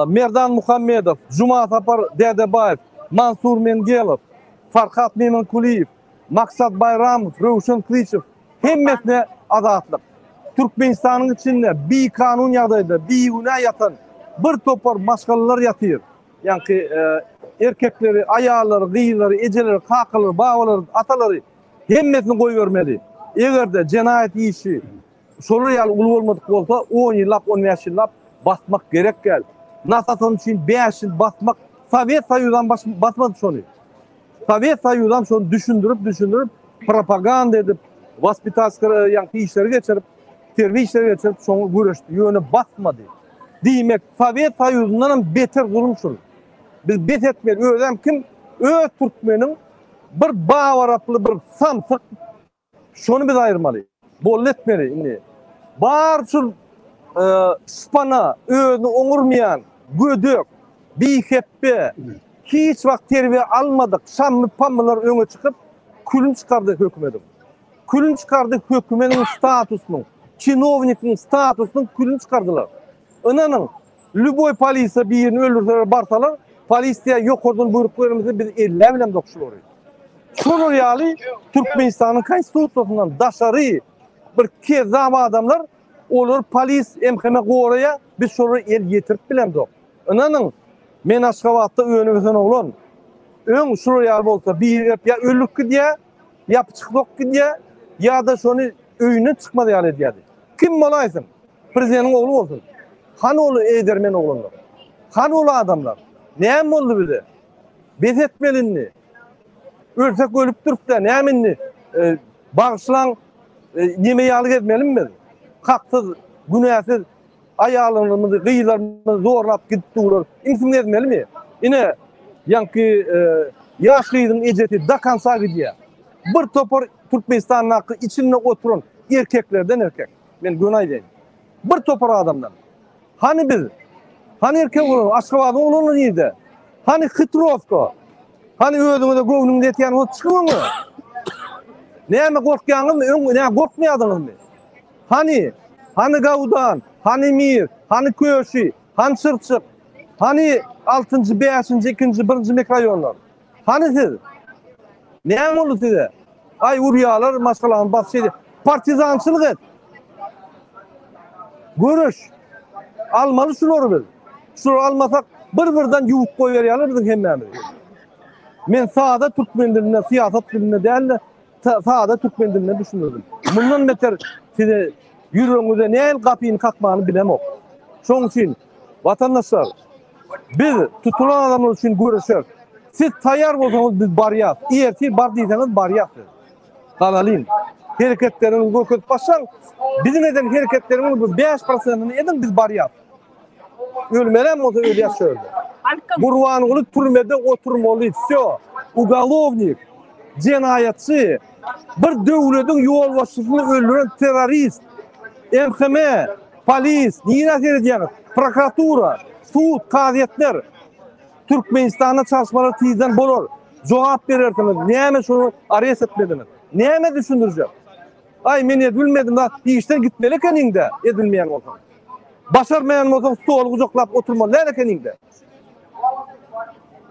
Merdan Muhammedov, Cuma Sapar Dedebayev, Mansur Mengelov, Farhat Memankuliyev, Maksat Bayramov, Rövşen Kılıçev hemmesine azatlık. Türkmenistan'ın içinde bir kanun yağdaydı, bir güne yatan bir topar maşgalılar yatıyor. Yani erkekleri, ayağları, gıyıları, eceleri, kakıları, bağları, ataları hemmesini koyuvermeli. Eğer de cinayet işi soru yal ulu olmadık olsa 10 yıllap, 15 yıllap basmak gerek gel. Nasatın için 5 yıl basmak, Sovyet Soyuz'dan basmadı şunu. Sovyet Soyuz'dan şunu düşündürüp propaganda edip, vaspitaskara yankı işleri geçirip, terbiye işleri geçirip şunu görüştü. Yönü basmadı. Demek Sovyet Soyuz'dan beter durmuşuz. Biz bet etmeyiz. Öyle kim? Türkmenin bir bağvaraplı bir samsık şunu biz ayırmalıyız. Bol etmeli. Bar şu spana, öğünü onurmayan, gödük, bihepbe, hiç vakit terbiye almadık, şamlı pamlılar öne çıkıp külün çıkardı hükümetin. Külün çıkardı hükümetin statusunun, çinovnikin statusunun külün çıkardılar. İnanın, lüboy polise bir yerini öldürseler barsalar, polis diye yok oradan buyruklarımızı biz ellemle dokuşuyor. Şunu yani Türkmenistan'ın konstitusiyosundan daşarı bir kezama adamlar olur polis emkeme oraya Biz şonu el getirip bilemdik. Inanın, men Aşgabatda önümüzden oğlan, ön şuraya bolsa bir ya ölük gidiye, ya çıktık gidiye, ya da şonu öyüne çıkmadı yani diye. Kim bolaysın? Prezidentin oğlu olsun. Han oğlu Edermen oğlanlar. Han oğlu adamlar. Näme oldu bize? Bez etmelinni. Ölsek ölüp durup da näminni? Bağışlan yemeği alıp etmeli mi? Haksız, günahsız ayağlarımızı, kıyılarımızı zorlap gittiler. İnsim etmeli mi? Yine yankı yaşlıydın eceti dakansa gidiyor. Bir topar Türkmenistan'ın hakkı içinde oturun erkeklerden erkek. Ben günah edeyim. Bir topar adamdan. Hani biz? Hani erkek olur? Aşgabat'ın oğlunu neydi? Hani Hıtrovka? Hani özünüzde göğnünde etiyen o çıkıyor mu? Näme korkýanyňyz mı? Näme korkmaýadyňyz mı? Hani Gawdan, hani Mir, hani Köşi, hani Sırçık, hani 6-njy, 5-nji, 2-nji, 1-nji mikrorayonlar. Hani siz? Näme boldy size? Ay urýalar, maşgalan başlaýdy. Partizançylyk et. Görüş. Almaly şular biz. Şular almasak bir-birden ýuwup goýarýarlar biziň hemmemiz. Men sahada Türkmen diline, siyasat diline değil de sahada Türkmen diline düşünürdüm. Bundan beter size yüreğinize näil kapyny kakmany bilemok. Şoň üçin vatandaşlar, biz tutulan adamlar üçin görüşer. Siz taýýar bolsaňyz biz barýar. Eger siz bar diýseňiz barýarsy. Galalyn. Hereketlerinizi gököp başlaň. Bizim eden hereketlerimiz 5%'ını edin biz barýar. Ölmelem olsa öyle yaşıyor. Gurvanılı türmede oturmalı. Всё. Ugalovnik, cinayetçi, bir devletin yol başçısını öldüren terörist, MHM, polis, niye seyredeceğiniz? Prokuratura, sud, kaziyetler, Türkmenistan'a çalışmaları tizden bolor. Cevap verirsiniz. Näme şunu arayes etmediniz? Näme düşündüreceğim? Ay men edilmedim da işler gitmeli keninde edilmeyen olsa. Başarmayan olsa stol uzaklap oturmalı keninde.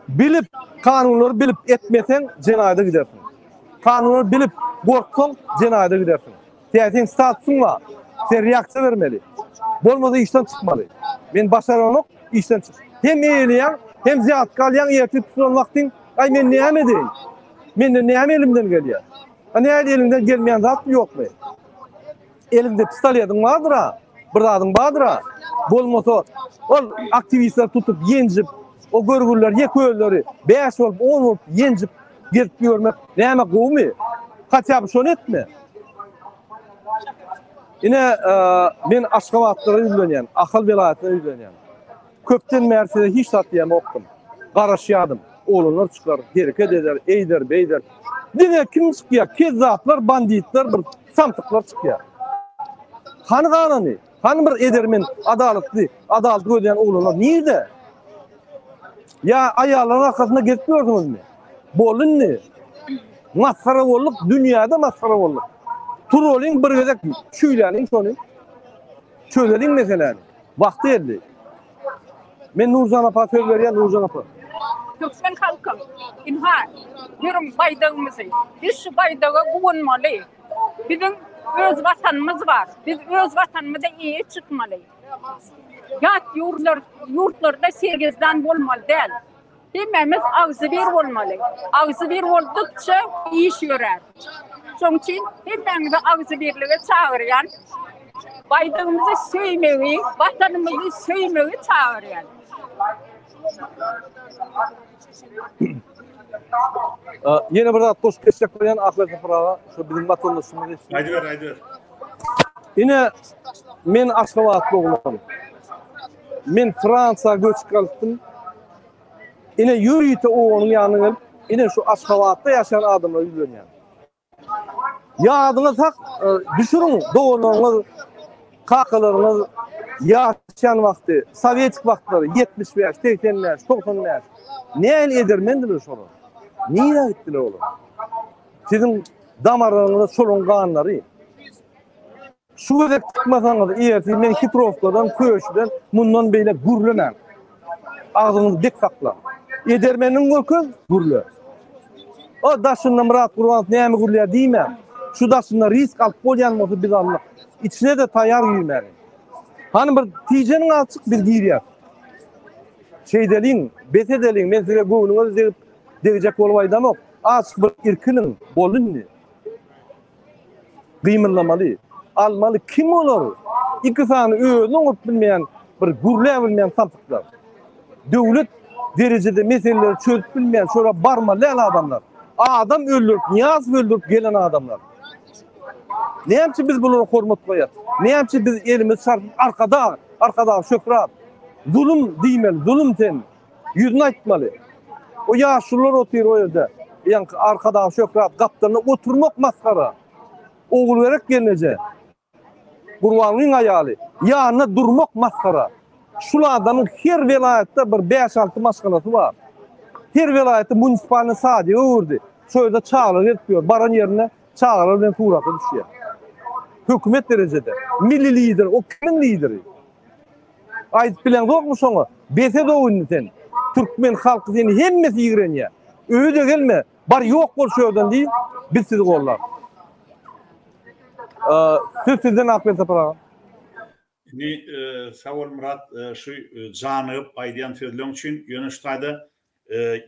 Bilip kanunları bilip etmesen cenayete gidersin. Kanunları bilip korksan cenayete gidersin. Senin statüsün var. Sen reaksiyon vermeli. Bolmasa işten çıkmalı. Ben başaranok işten çık. Hem eğleyen hem ziyat kalyan yerti tutulan vaktin ay men näme edeyim? Men de näme elimden geliyor? Hani elimden gelmeyen zat yok mu? Elimde pistoletin vardır ha. Bir adın vardır ha. Bolmasa ol aktivistler tutup yencip o görgüller, yekölleri 5 olup 10 olup yencip gelip görmek näme gowy? Kaçap şonu etme. Yine men Aşgabatlara üzlenýän, Ahal vilayatyna üzlenýän. Köpden mersede hiç tatlyam okdum. Garaşýadym. Oğlanlar çıkar, hareket eder, eyder, beyder. Dine kim çıkıyor? Kezzaplar, banditler, bir samtıklar çıkıyor. Hani kanuni? Hani bir edermen adaletli ödeyen oğlanlar nerede? Ya ayarların arkasında getiriyorsunuz mu? Bolun ne? Maskara bolluk, dünyada maskara bolluk. Trolling bir gezek şüylenin sonu. Çözelim mesela. Vakti geldi. Men Nurcan apa söz berýän Nurcan apa. Türkmen halkım, inha, yürüm baydağımızı, biz şu baydağa bulunmalı. Bizim öz vatanımız var, biz öz vatanımıza iyi çıkmalı. Yat yurtlarda 8'den olmalı değil. Hemmemiz ağzı bir olmalı. Ağzı bir oldukça iş görer. Şoň için hemmemizi ağzı birliğe çağırayan, baydağımızı söymeyi, vatanımızı söymeyi çağırayan. Yine bir zat hoş geçecek koyan Ahmet Zafarağa şu bizim vatandaşımız için. Haydi. Yine men Aşgabatlı oğlum. Men Fransa göç kalktım. Yine yürüyte oğlunun yanına yine şu Aşgabat'ta yaşayan adamlar üzülüyor. Ya adına tak düşürün doğrularınız, kakalarınız yaşayan vakti, Sovyetik vaktları 75, 80'ler, 90'lar. Ne el edermendiler şunu? Niye gittiler oğlum? Sizin damarlarınızda solun kanları. Şu kadar çıkmasanız eğer siz beni Hitrovka'dan, Köşü'den bundan böyle gürlenen. Ağzınızı bek sakla. Edermenin korkun gürlü. O daşından Murat Kurbanov näme gürlüyor diýmem. Şu daşından risk alıp bolýan bolsa biz Allah. İçine de taýar ýürmeli. Hani bir tijenin açık bir giriyor. Şeydelin, betedelin, men size go'unuňy zerip derecek bolbaýdam. Açık bir irkinin bolundy. Gymyrlamaly, almaly kim olur? İki sany özüň urt bilmeýän, bir gurlä bilmeýän sapyklar. Döwlet derecede meseleleri çözüp bilmeýän, şora barmaly adamlar. Adam öldürüp, niyaz öldürüp gelen adamlar. Näçe biz bunları hormat koyat? Näçe biz elimiz şart arkada şökrap. Zulüm diýmeli, zulüm ten. Yüzüne aýtmaly. O ýaşlular otyr o ýerde. Ýa-ni arkada şökrap gapdaryna oturmak maskara. Oğul verek gelneje. Gurbanyň aýaly. Ýanyna durmak maskara. Şulardan her vilayetde bir 5-6 maşgalaty bar. Her vilayetde munisipalny sady öwürdi. Şöýde çağlar etmiyor. Baran yerine çağlar bilen surata düşýär. Hökümet derecede. Milli lider, o kimin lideri? Aýdyp bilen zokmu şoňa? Bese dowunyten. Türkmen halky seni hemmesi ýigrenýär. Öýde gelme. Bar ýok bol şöýden diýip biz sizi gollar. Söz sizden Ahmet Sapara. Ni sağ ol Murat, şu janyp aýdýan sözleň üçin ýöneştaýda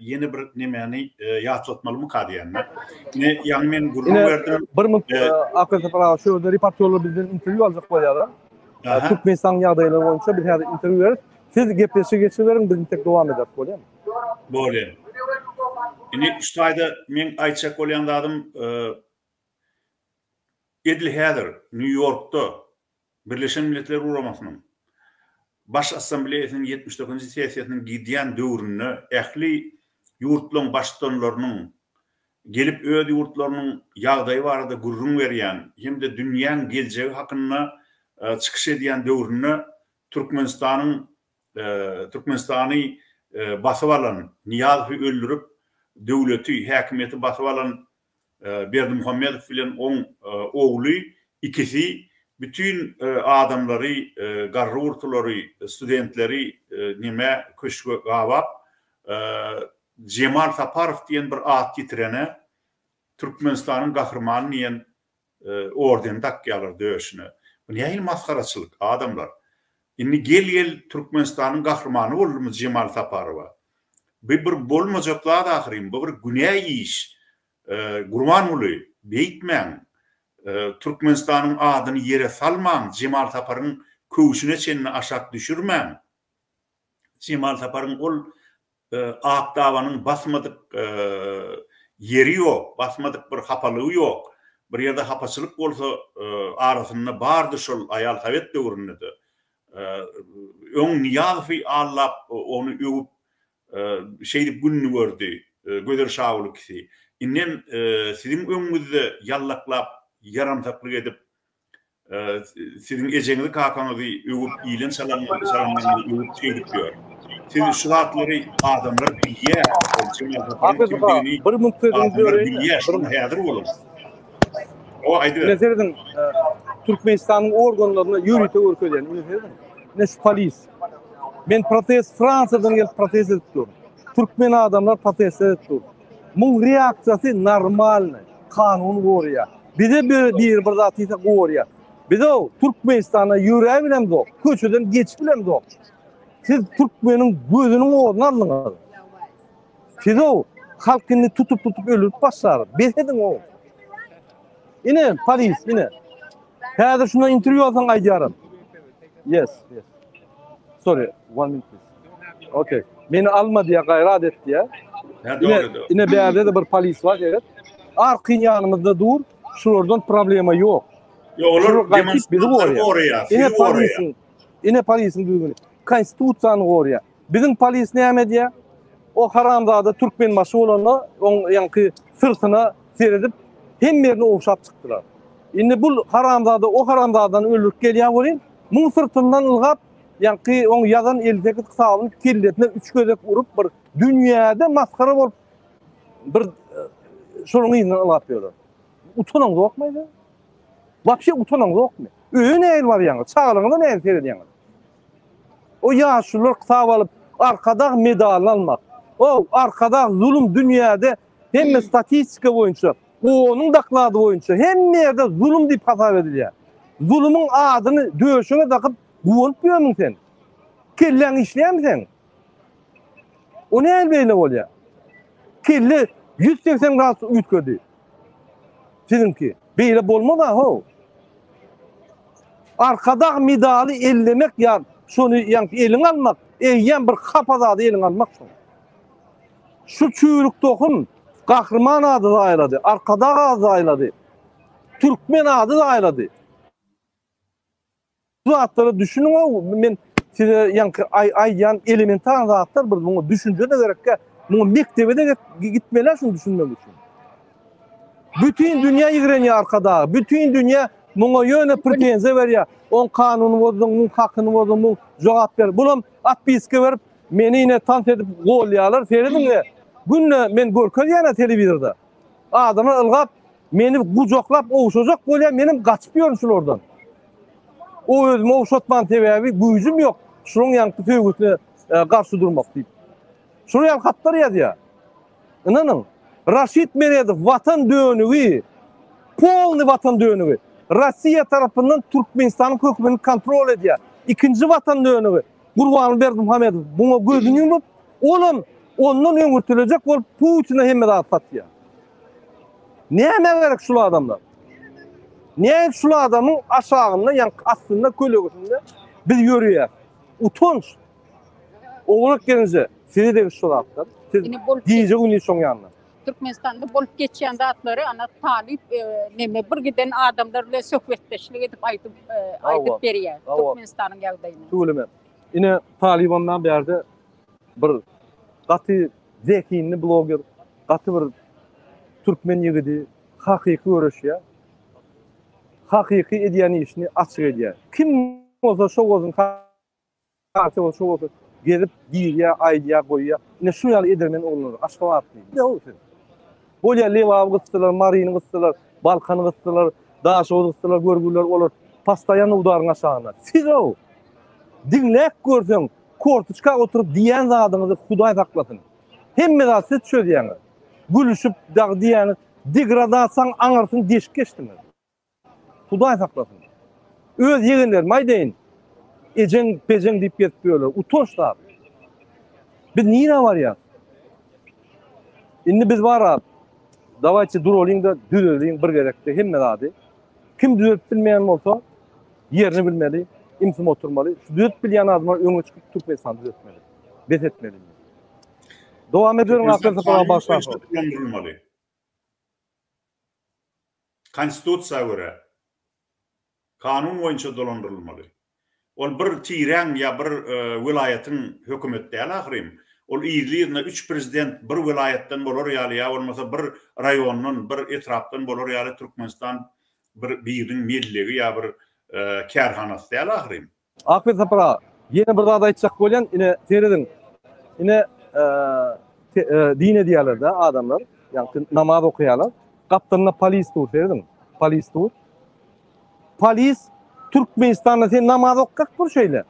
yeni bir nemeni ýatlatmaly mukadiýanlar. Ne ýani men gurulma berdim. Bir minut Ahmet Sapara şöýde reportörler bizden interview aljak bolýar. Türkmenistan ýagdaýlary boýunça bir hada interview berip siz gepleşe geçilerin bizni tek dowam edip bolýarmy? Bolýar. Ini ştaýda men aýtjak bolýan dadym Edil Heather, New York'ta Birleşen Milletler Uramasının Baş Assambleýasynyň 79-njy sessiýasynyň gidýän döwründe ähli ýurtlaryň başdanlarynyň gelip öz ýurtlarynyň ýagdaýy barada gurrun berýän hem de dünýäň geljegi hakynda çykyş edýän döwründe Türkmenistany basyp alan, Niýazowy öldürüp döwleti, häkimiýeti basyp alan Berdimuhammedow bilen oň ogly ikisi bütün adamları, garrurtulary, studentleri nime köşke gawap Cemal Saparov diýen bir at gitirene Türkmenistanyň gahrmany diýen orden takýalar döşüne. Bu näil maskaraçylyk adamlar. Inni gel Türkmenistanyň gahrmany bolurmy Cemal Saparowa. Bir bolmajaklar da ahyrim, bu bir günäý iş. Gurbanly beýtmäň. Türkmenistanyň adyny ýere salmaň, Cemal Saparyň köwüşine çenini aşak düşürmäň. Cemal Saparyň ol ak dawanyň basmadyk yeri ýok, basmadyk bir hapalygy ýok. Bir ýerde hapaçylyk bolsa arasynda bardy şol aýal Sowet döwründe. Öň Niýazowy allap onu öwüp şeýdip günni gördü. Göder şawlykysy. Innen sizin öňüňizde ýallaklap yaramsaklyk edip sizin ejeňizi kakaňyzy öwüp ýylen salamlaryny öwüp çeýdip ýör. Siz şu hatlary adamlar bilýär. Bir minut sözüňizi berýär. Häzir bolar. O aýdy. Nezerden Türkmenistanyň organlaryna ýürüte örkezýän. Ne şu polis. Men protest Fransadan gelip protest etdim. Türkmen adamlar protest etdi. Bu reaksiyası normal, kanun gorýar. Bize bir zat ise gorýar. Bize Türkmenistana ýüre bilen dok, köçeden geç bilen dok. Siz Türkmeniň gözüniň oğruna aldyňyz. Siz halkyny tutup öldürüp başlar. Besedin o. Ine polis, ine. Häzir şuna interview alsaň aýdýarym. Yes. Sorry, 1 minute please. Okay. Meni alma diye gayret etti ya. Yine bir yerde de bir polis var, evet. Arqın yanımızda dur, şuradan problema yok. Olur, demonstrantlar oraya. Yine polisin düzgünü. Konstitusiyanı oraya. Bizim polis ne yapmadı ya? O haramzada Türkmen başı olanla, onun yankı sırtına seyredip hem yerine oğuşap çıktılar. Şimdi bu haramzada, o haramzadan öldürüp geliyen olayım, bunun sırtından ılgap, yankı onu yazan 58 kısabını kelletine 3 gözek vurup bir dünyada maskara olup bir şunun izinden ılgapıyorlar. Utanın yok muydu? Vapşe utanın yok mu? Öyle ne el var yani? Çağırında ne el seyrediyor? O yaşlılar kısab alıp arkada medal almak. O arkada zulüm dünyada hem statistika boyunca, onun dakladı boyunca hem yerde zulüm deyip hasap ediliyor. Zulümün adını döşüne takıp Guwup ýörmüň sen. Kellen işleýän sen. O näme beýle bolýar? Kelle 180 gradus üýtgedi. Sizinki beýle bolmada ho. Arkada medaly ellemek ýa şonu ýa eliň almak, eýýän bir hapazady eliň almak şo. Şu çüýrük tohum Gahrman adı da aýlady, arkada adı aýlady. Türkmen adı da aýlady. Bu atları düşünün o men size ýa aýyan elementar zatlar bir bunu düşünje de gerekkä. Bunu mektebe de gitmeler şunu düşünmek için. Bütün dünya ýigrenýär arkada. Bütün dünya muňa ýöne pretensiýa berýär. On kanuny bozdun, mun hakyny bozdun, mun jogap ber. Bulam atpiske berip meni ine tant edip golýarlar. Ferediňe günne men görkezýän telewizorda. Adamlar ılgap meni gujoklap owşajak bolýar, menim gaçyp ýörüşürlerden. O özüme owşatman sebäbi güýjüm ýok. Şunuň ýanky töwgüsine garşy durmak diýip. Şunu ýalgatlar ýazýar. Inanyň, Raşid Meredov watan dönügi, polny watan dönügi. Rossiya tarapyndan Türkmenistanyň hökümini kontrol edýär. Ikinji watan dönügi Gurban Berdimuhamedov buňa gözüni ýumup, olam ondan öňürtilecek bolup Putin'e hemme atýar. Näme gerek şul adamlar? Näme şul adamyň aşagynda ýa astynda köleginde biz ýörýär. Utanç. Oğlak gelince size de şol atlar. Diýje güni şoň ýanyna. Türkmenistan'da bolup geçen zatları ana talip neme bir giden adamlar bilen söhbetleşlik edip aytıp berýär Türkmenistanyň ýagdaýyny. Söyleme. Ine Talibandan berde bir gaty zekinli bloger, gaty bir Türkmen ýigidi hakyky görüşýär. Hakyky edýän işini açyk edýär. Kim bolsa şo gözüň karty bolsa şo gelip diýýär, aýdýar, goýýar. Ine şu ýaly edermen olar, aşgabat diýýär. Bolýar Lewaw gysdylar, Marin gysdylar, Balkan gysdylar, Daşow gysdylar, görgüler olar pastaýan udaryň aşagyna. Siz o dinlek görseň, kortuçka oturup diýen zadyňyzy Hudaý saklasyn. Hemme zat siz çözýäňiz. Gülüşüp dag diýäňiz, degradasiýaň aňarsyn deşik geçdiňiz. Hudaý saklasyn. Öz ýegenler maýdaýyn. Ejen pejen diýip getýärler. Utançlar. Biz nire var ya? Indi biz var abi. Davayçı durolyň da düzeliň bir gerekde hemme zady. Kim düzelip bilmeýän bolsa yerini bilmeli, imsim oturmaly. Düzelip bilýän adamlar öňe çykyp Türkmenistan düzeltmeli. Bezetmeli. Dowam ediyorum akıllı falan başlar. Konstitusiýa göre kanun boýunça dolandyrylmaly. Ol bir tiýren ýa bir vilayatyň hökümet däl ahyrym. Ol ýyllygyna 3 prezident bir vilayatdan bolar ýaly ýa bolmasa bir raýondan, bir etrapdan bolar ýaly Türkmenistan bir biriň melligi ýa bir kärhanasy däl ahyrym. Akıl sapra ýene bir zat aýtjak bolýan, ine seredin. Ine dine diýerler de adamlar, ýa namaz okuýarlar. Kaptanına polis tur seredin. Polis tur. Polis Türkmenistan'da sen namaz okak bir şeyle.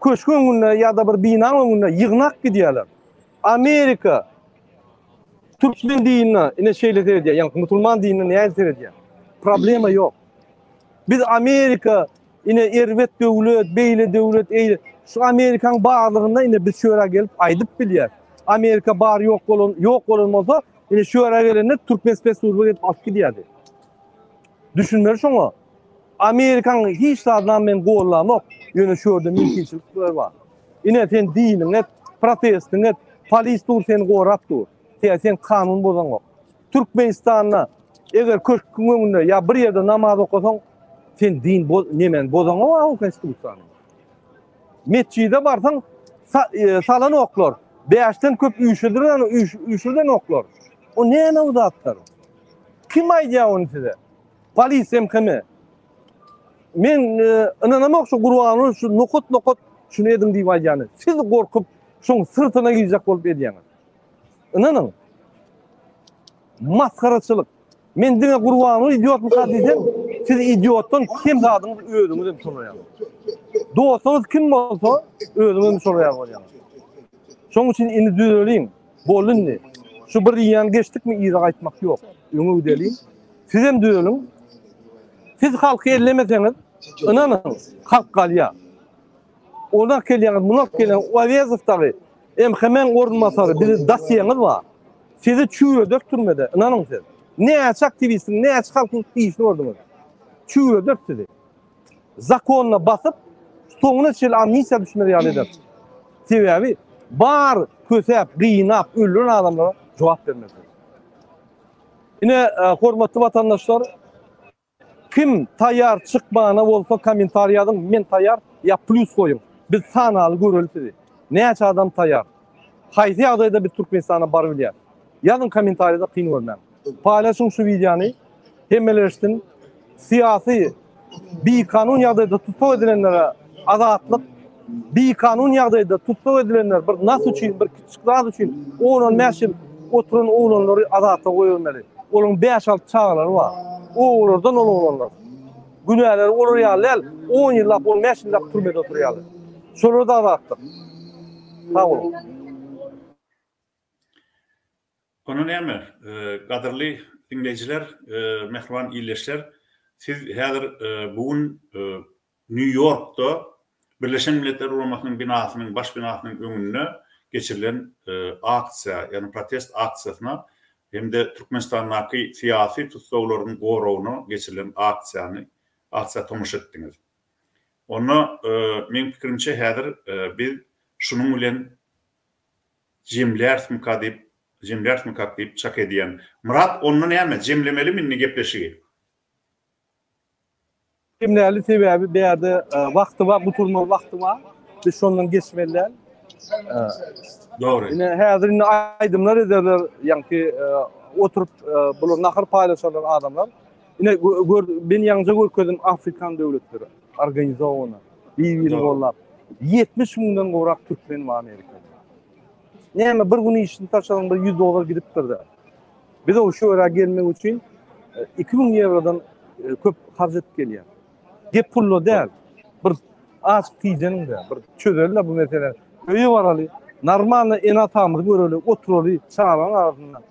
Köşkün önünde ya da bir binanın önünde yığınak gidiyorlar. Amerika Türkmen dinine yine şeyle seyrediyor. Yani Müslüman dinine neye seyrediyor? Problemi yok. Biz Amerika yine ervet devlet, beyle devlet, eyle. Şu Amerikan bağlılığında yine biz şöyle gelip aydıp biliyor. Amerika bağır yok olunmazsa yine şöyle gelenler Türkmen spesifik edip alıp gidiyordu. Düşünmeli şunu. Amerikan hiç zaten men gollamak yönü şurada mümkünçilikler var. Yine sen dinin et, protestin et, polis dur seni gorap dur. Sen kanun bozan yok. Türkmenistan'da eğer köşkün önünde ya bir yerde namaz okusan sen din nemen bozan yok o konstitusiýany. Mescide barsan salan oklar. Beşten köp üýşürden oklar. O näme uzatlar? Kim aýdýar onu size? Polis hem kime? Men inanamak şu Gurban'ın şu nokot şunu edim diýip aýdýany. Siz gorkup şoň sırtyna giýjek bolup edýäňiz. Inanyň. Maskaraçylyk. Men diňe Gurban'ı idiot mı diýsem, siz idiotdan kim zadyňyz özüňiz diýip soraýar. Dostunuz kim bolsa özüňiz soraýar bolýar. Şoň üçin indi düzelýin. Bolundy. Şu bir ýan geçdikmi ýa aýtmak ýok. Öňe ödelin. Siz hem düzelin. Siz halky ellemeseňiz, inanın halk kalya. Ona kelýän, buna kelýän Avezovdagy hemen orunmasary bizi dasyýanyz var. Sizi çüýe döktürmedi. İnanın siz. Näçe aktivistin, näçe halkyň işini ordunuz. Çüýe döktürdi. Zakonna basyp, soňuna çel amnisiýa düşmeli ýaly eder. Sebebi bar kösep, gynap, öldüren adamlara jogap bermedi. Ine hormatly vatandaşlar, kim taýýar çykmana bolsa kommentariýadan men taýýar ýa plus goýun. Biz sanaly göreldi. Näçe adam taýýar? Haýsy ýagdaýda bir Türkmenistana bar bilýär? Ýazyn kommentariýada kyn görmän. Paylaşyň şu videony. Hemeleştin siyasi bir kanun ýagdaýda tutsak edilenlere azatlyk, bir kanun ýagdaýda tutsak edilenler bir nas üçin, bir kiçikler üçin onun meşil oturan oğlanları azatda goýulmaly. Onun 5-6 çağları var. Oğlanlardan oğlanlar. Günäler olur ýaly, 10 ýyllap, 15 ýyllap türmede oturýaly. Şolary da azatlyk. Sağ olun. Onu näme? Gadyrly dinleyijiler, mehriban ýyleşler, siz häzir bugün New York'ta Birleşen Milletler Guramasynyň binasynyň baş binasynyň öňünde geçirilen aksiýa, ýani protest aksiýasyna hem-de Türkmenistanyň siyasi tutsaglarynyň gorawyna geçirilen aksiýa tomuşa etdiňiz. Onu men pikirimçe häzir biz şunuň bilen jemler mukadip çak ediyen. Murat onu näme? Jemlemeli minni gepleşigi? Jemlerli sebebi bir yerde vakti var, buturma vakti var. Biz şondan geçmeliler. Doğru. Yine häzir ine aydymlar ederler, ýa-ni oturup bular nahar paylaşanlar adamlar. Yine ben ýalňa görkezdim Afrikan döwletleri organizowany. Bir bollap 70 000dan gowrak türkmen we Amerika. Näme bir gün işini taşadan $100 gidip durdy. Biz o şu ýere gelmek üçin 2000 eurodan köp harjat gelýär. Gep pullo däl. Bir açyk tiýjeninde bir çözeldi bu mesele. Öýe baraly. Normal en atamyz göreli, oturaly, çağıran arasyndan.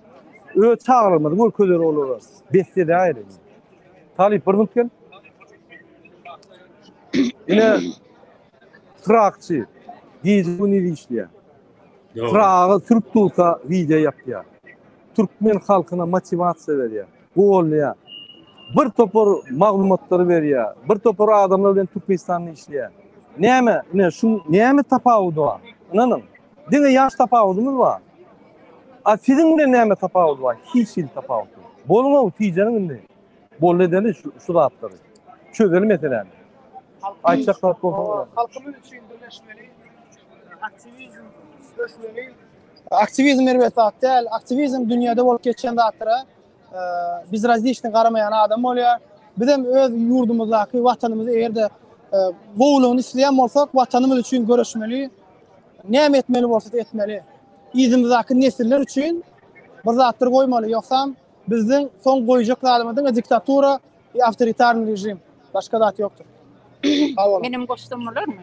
Öýe çağırmady, görkezler olur. Besde aýry. Talip bir mümkin. Ine trakçy, giýiz bunu işleýär. Trağı Türk tulsa video yapıyor. Türkmen halkına motivasiya veriyor. Go'lya. Bir topor maglumatları veriyor. Bir topor adamlar bilen Türkmenistan'ı işliyor. Näme? Ne şu näme tapawudy var? Inanın. Diňe ýaş tapawudymyz var. A sizin bilen näme tapawudy var? Hiç tapawud. Bolma tiýjeniň indi. Bolledeni şu zatlary. Çözelim meseleni. Aýçaklar bolsa. Halkymyz üçin birleşmeli. Aktivizm aktivizm elbetde değil. Aktivizm dünyada bolup geçen zatlara biz razliçni garamayan adam bolýar. Bizim öz yurdumuzdaky watanymyzy eğerde gowlugyny isleýän bolsak, watanymyz üçin görüşmeli. Näme etmeli bolsak etmeli. Ýüzümizdaky nesiller üçin bir zatlar goýmaly. Ýoksa bizden son goýjak zalymyň diktatura, awtoritarny rejim. Başka zat ýokdur. Benim goşdum bolar mı?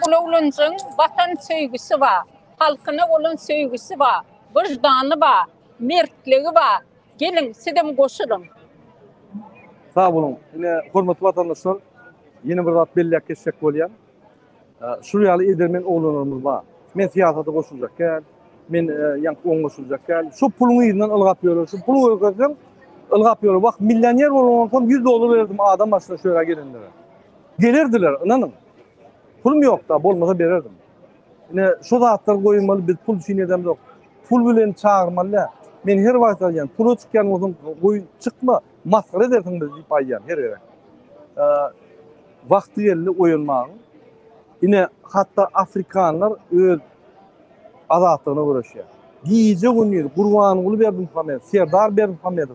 Bu ulunjyň vatan söýgüsi var. Halkyna olan söýgüsi var. Vicdany var. Mertligi var. Gelin sidem goşulun. Sağ olun. Yine hormatly vatandaşlar, yeni bir zat belli geçecek bolýan. Şu ýaly edermen oğlanlarymyz var. Men siyasata goşuljak gel. Men ýa-ni oň goşuljak gel. Şu puluny ýerinden ılgap ýörür. Şu pulu öýgözüm ılgap ýörür. Bak millioner bolmansam $100 berdim adam başyna şöyle gelenlere. Gelirdiler, inanın. Pulum yok da bolmasa bererdim. Yine şu zatlar goýulmaly, biz pul üçin edem yok. Pul bilen çağırmaly. Men her wagt aýan, pul çykýan bolsam goýun çykma, maskara edersiň biz diýip aýan her ýere. Wagty geldi oýulmagy. Yine hatta Afrikanlar öz azatlygyna görüşýär. Giýje günleri Gurbanguly berdim Muhammed, Serdar berdim Muhammed.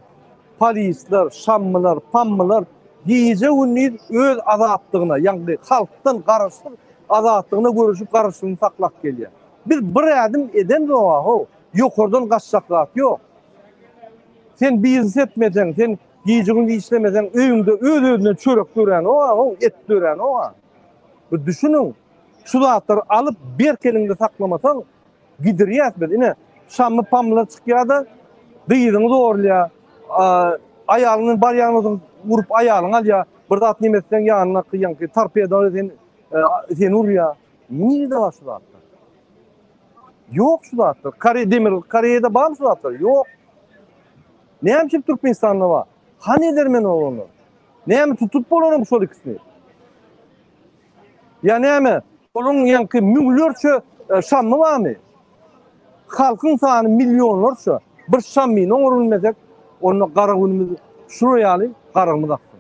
Polisler, şammylar, pammylar giýje günleri öz azatlygyna, ýa-ni halkdan garaşsyk azatlygyna görüşüp garaşsygyny saklap gelýär. Biz bir adım eden o, ýokardan gaçjaklar ýok. Sen biznes etmeseň, sen giýje günleri işlemeseň, öýüňde öz-özüne çörek dören o, et dören o. Bu düşünün, şu zatları alıp berkelinde saklamasan gidirýäsber. Ine şammy pammylar çykýarda, dyýdyňy doğrulýar. Aýalyny bar ýagyndan vurup aýalyny alýar. Bir zat nimesinden yanına kıyanki tarpeda sen urya. Niye de var şu zatlar? Yok şu zatlar. Kariyede var mı şu zatlar? Yok. Ne hemşip Türkmenistan'da var? Hani edermen onu? Ne hem tutup bolonu bu ikisini? Ya ne hem? Onun yankı milyonlarca şamı var mı? Halkın sanı milyonlarca. Bir şamını orulmazak, onun qarağınımızı şuraya alayım, qarağımızı aksın.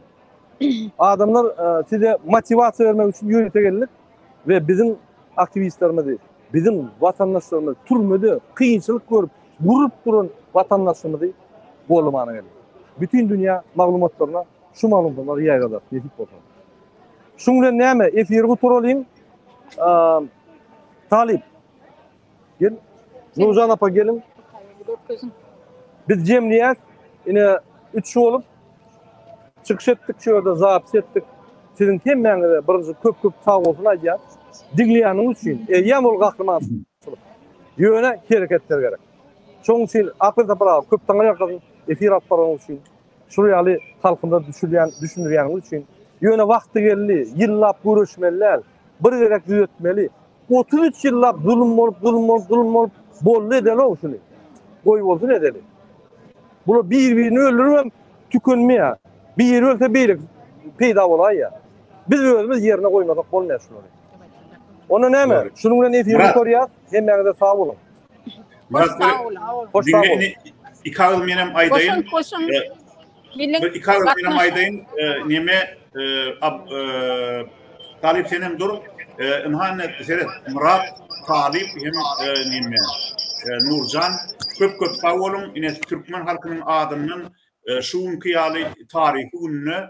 Adamlar size motivasiya vermek için yönete geldik ve bizim aktivistlerimiz, bizim vatandaşlarımız türmede kıyınçılık görüp, vurup durun vatandaşlarımızı bolumana geldik. Bütün dünya maglumatlarına şu maglumatları yaygalar, yetip olsun. Şundan neyme, efiri oturayım, Talip, gel, Nurcan apa gelin. Biz cemliyet, yine 3 olup, çıkış ettik, şöyle zapis ettik. Sizin temmeninde birinci köp sağ olsun ayıya, Digliyanın için, yamul kahraman yöne hareketler gerek. Şoň için akılda bırak, köpten ayaklarını efir atparan için, şuraya halkında düşündürýän için, yöne vakti geldi, yıllap görüşmeler, bir gerek düzetmeli. 33 yıllap zulüm olup, bollu edeli o şunu. Koy olsun edeli. Bunu birbirini öldürüp tükünmeye. Bir yeri ölse beylik peyda olay ya. Biz özümüz yerine koymasak olmuyor şunu. Ona ne mi? Şununla ne firma koruyor? Hem de sağ olun. Hoş sağ olun. İkağıl benim aydayın. İkağıl benim aydayın. Neme Talip senem dur. İnhan seyret. Murat Talip hem neme. Nurcan. Köp sağ olun. Yine Türkmen halkının adının şuun kıyalı tarihi ünlü